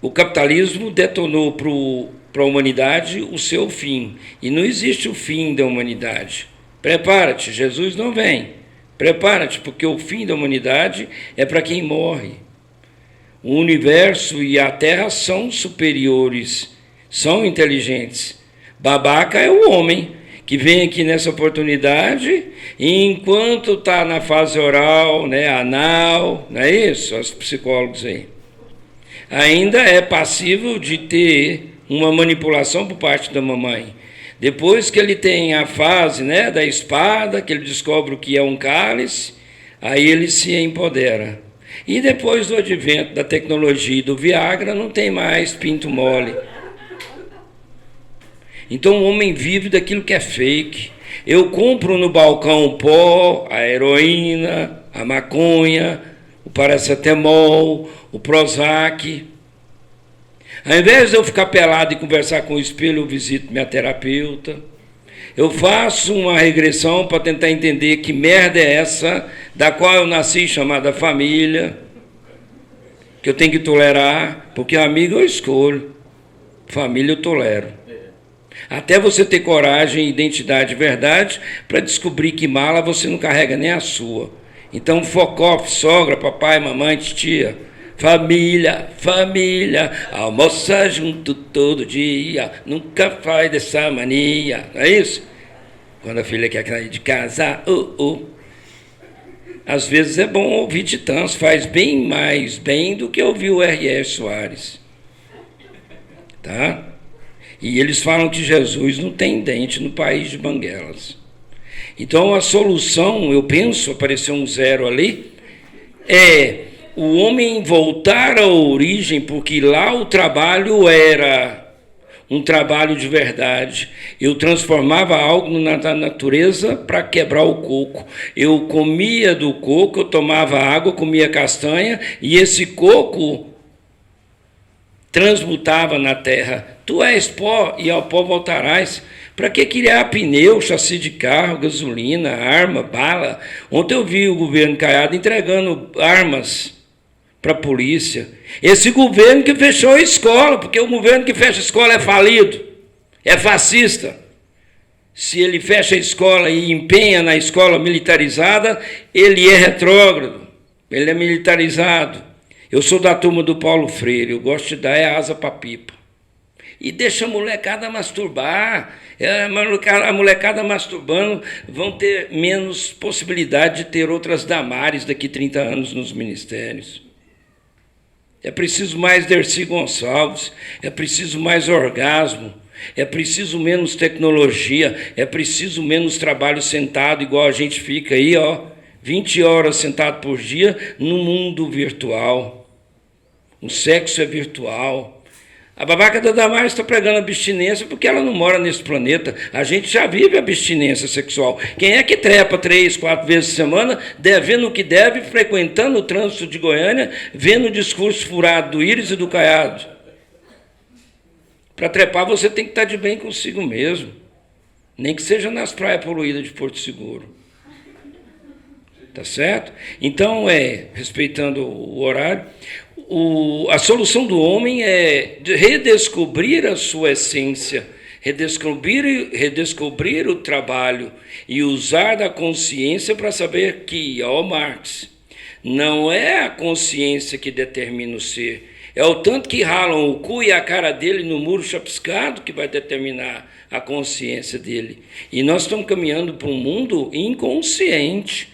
O capitalismo detonou para a humanidade o seu fim, e não existe o fim da humanidade. Prepara-te, Jesus não vem. Prepara-te, porque o fim da humanidade é para quem morre. O universo e a Terra são superiores, são inteligentes. Babaca é o homem que vem aqui nessa oportunidade, e enquanto está na fase oral, né, anal, não é isso? Os psicólogos aí. Ainda é passível de ter uma manipulação por parte da mamãe. Depois que ele tem a fase, né, da espada, que ele descobre o que é um cálice, aí ele se empodera. E depois do advento da tecnologia e do Viagra, não tem mais pinto mole. Então o homem vive daquilo que é fake. Eu compro no balcão o pó, a heroína, a maconha, o paracetamol, o Prozac. Ao invés de eu ficar pelado e conversar com o espelho, eu visito minha terapeuta. Eu faço uma regressão para tentar entender que merda é essa, da qual eu nasci, chamada família, que eu tenho que tolerar, porque amigo eu escolho, família eu tolero. Até você ter coragem, identidade e verdade para descobrir que mala você não carrega nem a sua. Então, fuck off, sogra, papai, mamãe, titia. Família, família, almoça junto todo dia, nunca faz dessa mania. Não é isso? Quando a filha quer sair de casa, Às vezes é bom ouvir Titãs, faz bem mais bem do que ouvir o R.R. Soares. Tá? E eles falam que Jesus não tem dente no país de Banguelas. Então a solução, eu penso, apareceu um zero ali, é o homem voltar à origem, porque lá o trabalho era um trabalho de verdade. Eu transformava algo na natureza para quebrar o coco. Eu comia do coco, eu tomava água, comia castanha, e esse coco transmutava na terra. Tu és pó e ao pó voltarás. Para que criar pneu, chassi de carro, gasolina, arma, bala? Ontem eu vi o governo Caiado entregando armas para a polícia. Esse governo que fechou a escola, porque o governo que fecha a escola é falido, é fascista. Se ele fecha a escola e empenha na escola militarizada, ele é retrógrado, ele é militarizado. Eu sou da turma do Paulo Freire, eu gosto de dar asa para pipa. E deixa a molecada masturbar. A molecada masturbando vão ter menos possibilidade de ter outras Damares daqui 30 anos nos ministérios. É preciso mais Dercy Gonçalves, é preciso mais orgasmo, é preciso menos tecnologia, é preciso menos trabalho sentado, igual a gente fica aí, 20 horas sentado por dia no mundo virtual. O sexo é virtual. A babaca da Damares está pregando abstinência porque ela não mora nesse planeta. A gente já vive abstinência sexual. Quem é que trepa 3, 4 vezes por semana, devendo o que deve, frequentando o trânsito de Goiânia, vendo o discurso furado do Íris e do Caiado? Para trepar você tem que estar de bem consigo mesmo. Nem que seja nas praias poluídas de Porto Seguro. Tá certo? Então, respeitando o horário, a solução do homem é de redescobrir a sua essência, redescobrir o trabalho e usar da consciência para saber que, Marx, não é a consciência que determina o ser, é o tanto que ralam o cu e a cara dele no muro chapiscado que vai determinar a consciência dele. E nós estamos caminhando para um mundo inconsciente.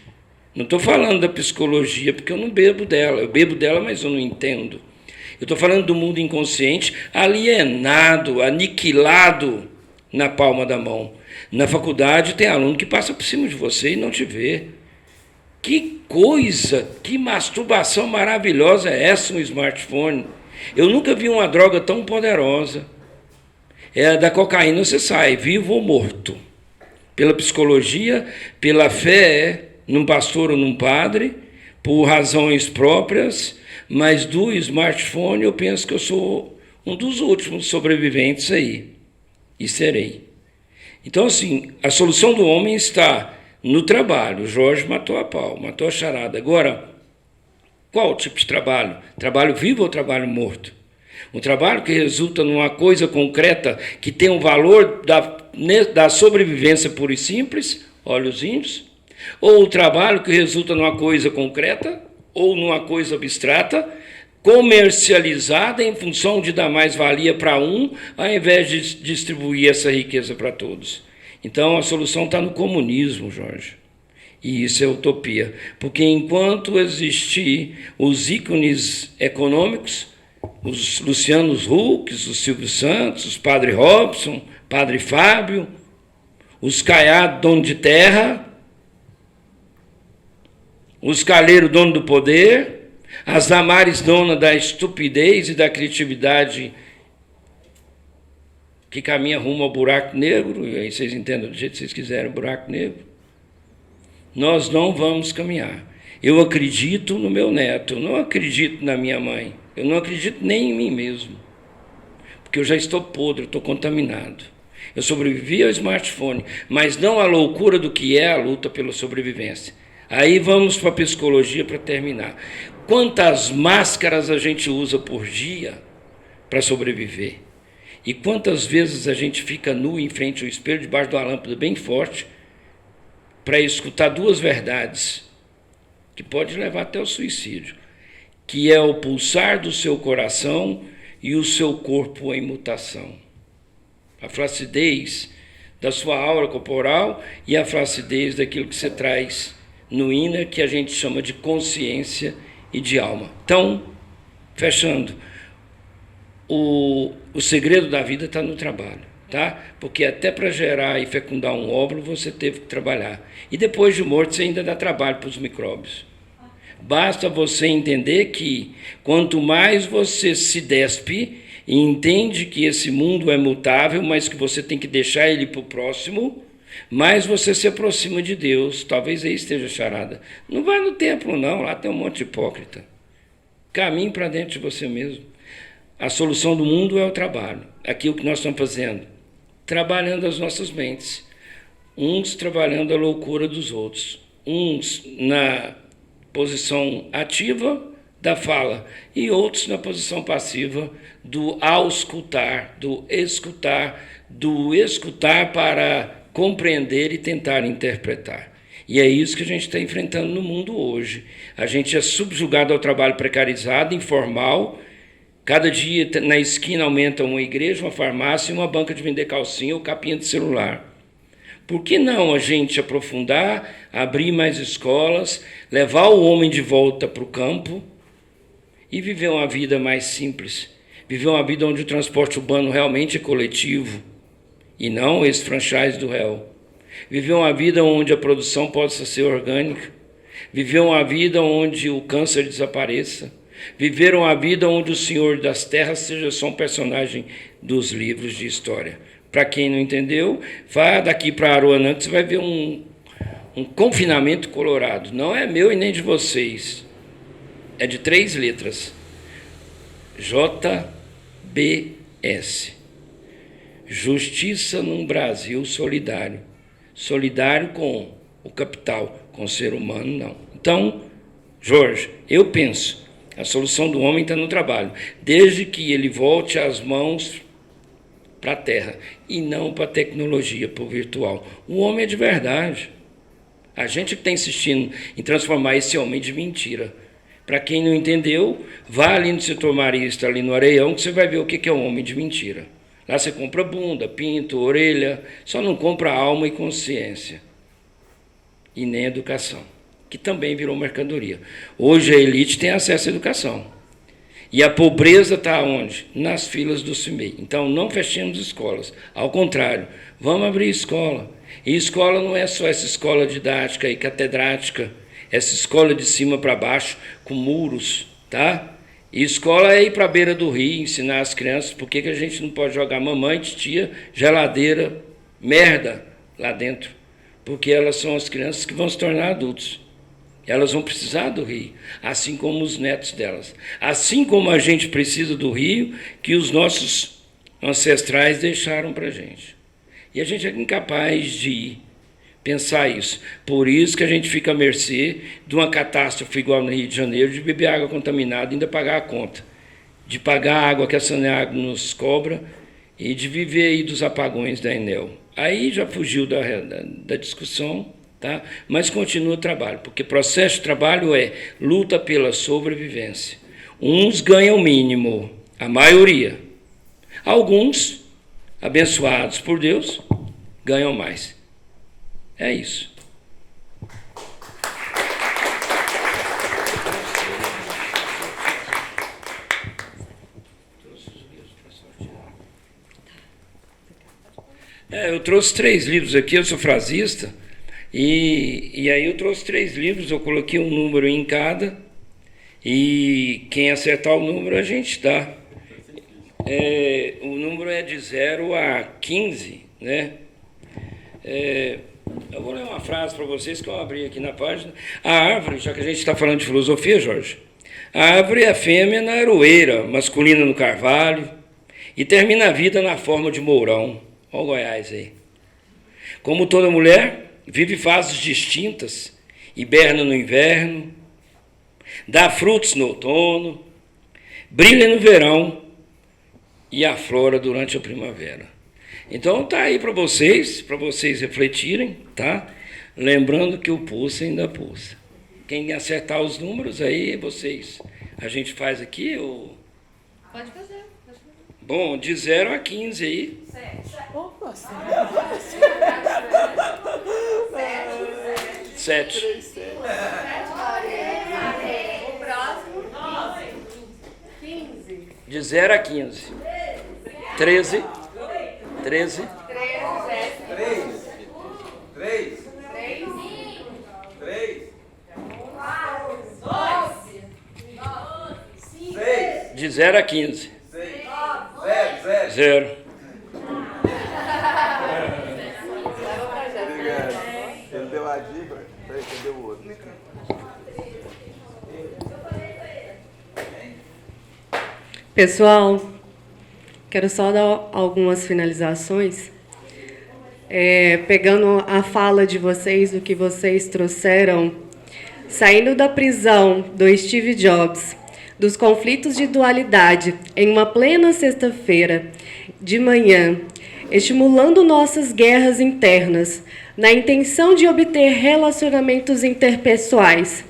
Não estou falando da psicologia, porque eu não bebo dela. Eu bebo dela, mas eu não entendo. Eu estou falando do mundo inconsciente, alienado, aniquilado na palma da mão. Na faculdade tem aluno que passa por cima de você e não te vê. Que coisa, que masturbação maravilhosa é essa no smartphone? Eu nunca vi uma droga tão poderosa. Da cocaína você sai, vivo ou morto. Pela psicologia, pela fé, num pastor ou num padre, por razões próprias, mas do smartphone eu penso que eu sou um dos últimos sobreviventes aí, e serei. Então, assim, a solução do homem está no trabalho. Jorge matou a pau, matou a charada. Agora, qual tipo de trabalho? Trabalho vivo ou trabalho morto? Um trabalho que resulta numa coisa concreta que tem um valor da sobrevivência pura e simples, olha os índios, ou o trabalho que resulta numa coisa concreta ou numa coisa abstrata, comercializada em função de dar mais valia para um, ao invés de distribuir essa riqueza para todos. Então, a solução está no comunismo, Jorge. E isso é utopia. Porque enquanto existir os ícones econômicos, os Lucianos Huck, os Silvio Santos, os Padre Robson, Padre Fábio, os Caiado, dono de terra, os Calheiro, dono do poder, as Damares, dona da estupidez e da criatividade que caminha rumo ao buraco negro, e aí vocês entendam do jeito que vocês quiserem, o buraco negro, nós não vamos caminhar. Eu acredito no meu neto, eu não acredito na minha mãe, eu não acredito nem em mim mesmo, porque eu já estou podre, eu estou contaminado. Eu sobrevivi ao smartphone, mas não à loucura do que é a luta pela sobrevivência. Aí vamos para a psicologia para terminar. Quantas máscaras a gente usa por dia para sobreviver? E quantas vezes a gente fica nu em frente ao espelho, debaixo de uma lâmpada bem forte, para escutar duas verdades, que pode levar até o suicídio, que é o pulsar do seu coração e o seu corpo em mutação. A flacidez da sua aura corporal e a flacidez daquilo que você traz no inner, que a gente chama de consciência e de alma. Então, fechando, o segredo da vida está no trabalho, tá? Porque até para gerar e fecundar um óvulo você teve que trabalhar. E depois de morto você ainda dá trabalho para os micróbios. Basta você entender que quanto mais você se despe e entende que esse mundo é mutável, mas que você tem que deixar ele para o próximo, mais você se aproxima de Deus. Talvez aí esteja a charada. Não vai no templo não, lá tem um monte de hipócrita. Caminhe para dentro de você mesmo. A solução do mundo é o trabalho. Aqui o que nós estamos fazendo? Trabalhando as nossas mentes. Uns trabalhando a loucura dos outros. Uns na posição ativa da fala e outros na posição passiva do auscultar, do escutar para compreender e tentar interpretar. E é isso que a gente está enfrentando no mundo hoje. A gente é subjugado ao trabalho precarizado, informal. Cada dia na esquina aumenta uma igreja, uma farmácia e uma banca de vender calcinha ou capinha de celular. Por que não a gente aprofundar, abrir mais escolas, levar o homem de volta para o campo e viver uma vida mais simples? Viver uma vida onde o transporte urbano realmente é coletivo e não esse franchise do réu. Viver uma vida onde a produção possa ser orgânica. Viver uma vida onde o câncer desapareça. Viver uma vida onde o Senhor das Terras seja só um personagem dos livros de história. Para quem não entendeu, vá daqui para Aruanã que você vai ver um confinamento colorado. Não é meu e nem de vocês. É de 3 letras. JBS. Justiça num Brasil solidário. Solidário com o capital, com o ser humano, não. Então, Jorge, eu penso, a solução do homem está no trabalho, desde que ele volte as mãos para a terra e não para a tecnologia, para o virtual. O homem é de verdade. A gente que está insistindo em transformar esse homem de mentira. Para quem não entendeu, vá ali no setor marista, ali no Areião, que você vai ver o que é um homem de mentira. Lá você compra bunda, pinto, orelha, só não compra alma e consciência. E nem educação, que também virou mercadoria. Hoje a elite tem acesso à educação. E a pobreza está onde? Nas filas do CIMEI. Então não fechemos escolas. Ao contrário, vamos abrir escola. E escola não é só essa escola didática e catedrática, essa escola de cima para baixo, com muros, tá? E escola é ir para a beira do rio, ensinar as crianças por que a gente não pode jogar mamãe, titia, geladeira, merda lá dentro. Porque elas são as crianças que vão se tornar adultos. Elas vão precisar do rio, assim como os netos delas. Assim como a gente precisa do rio que os nossos ancestrais deixaram para a gente. E a gente é incapaz de pensar isso. Por isso que a gente fica à mercê de uma catástrofe igual no Rio de Janeiro, de beber água contaminada e ainda pagar a conta. De pagar a água que a Saneago nos cobra e de viver aí dos apagões da Enel. Aí já fugiu da discussão, tá? Mas continua o trabalho, porque processo de trabalho é luta pela sobrevivência. Uns ganham o mínimo, a maioria. Alguns, abençoados por Deus, ganham mais. É isso. Eu trouxe 3 livros aqui, eu sou frasista, e aí eu trouxe 3 livros, eu coloquei um número em cada, e quem acertar o número a gente dá. O número é de 0 a 15, né? Eu vou ler uma frase para vocês que eu abri aqui na página. A árvore, já que a gente está falando de filosofia, Jorge, a árvore é fêmea na aroeira, masculina no carvalho, e termina a vida na forma de mourão. Olha o Goiás aí. Como toda mulher, vive fases distintas, hiberna no inverno, dá frutos no outono, brilha no verão e aflora durante a primavera. Então tá aí para vocês refletirem, tá? Lembrando que o pulsa ainda pulsa. Quem acertar os números aí, vocês. A gente faz aqui ou...
Pode fazer.
Bom, de 0 a 15 aí.
Opa,
7.
O próximo, 15.
De 0 a 15. 13. 13.
6.
De 0 a 15. 0.
Ele deu a dica, ele deu o outro.
Pessoal, quero só dar algumas finalizações. Pegando a fala de vocês, do que vocês trouxeram, saindo da prisão do Steve Jobs, dos conflitos de dualidade, em uma plena sexta-feira de manhã, estimulando nossas guerras internas, na intenção de obter relacionamentos interpessoais,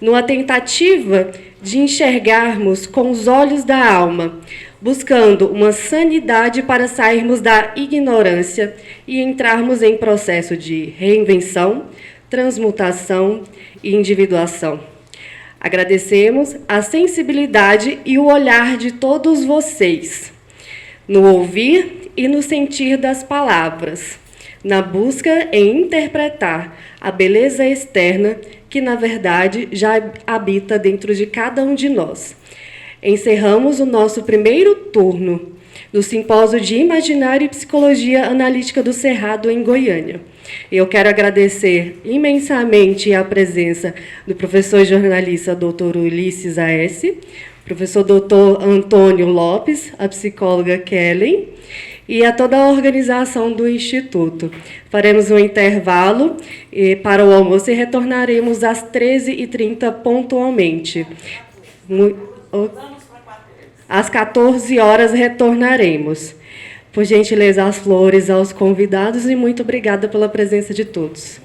numa tentativa de enxergarmos com os olhos da alma, buscando uma sanidade para sairmos da ignorância e entrarmos em processo de reinvenção, transmutação e individuação. Agradecemos a sensibilidade e o olhar de todos vocês, no ouvir e no sentir das palavras, na busca em interpretar a beleza externa que, na verdade, já habita dentro de cada um de nós. Encerramos o nosso primeiro turno do Simpósio de Imaginário e Psicologia Analítica do Cerrado, em Goiânia. Eu quero agradecer imensamente a presença do professor e jornalista Dr. Ulisses A.S., professor Dr. Antônio Lopes, a psicóloga Kellen, e a toda a organização do Instituto. Faremos um intervalo para o almoço e retornaremos às 13h30 pontualmente. Às 14 horas retornaremos. Por gentileza, as flores aos convidados e muito obrigada pela presença de todos.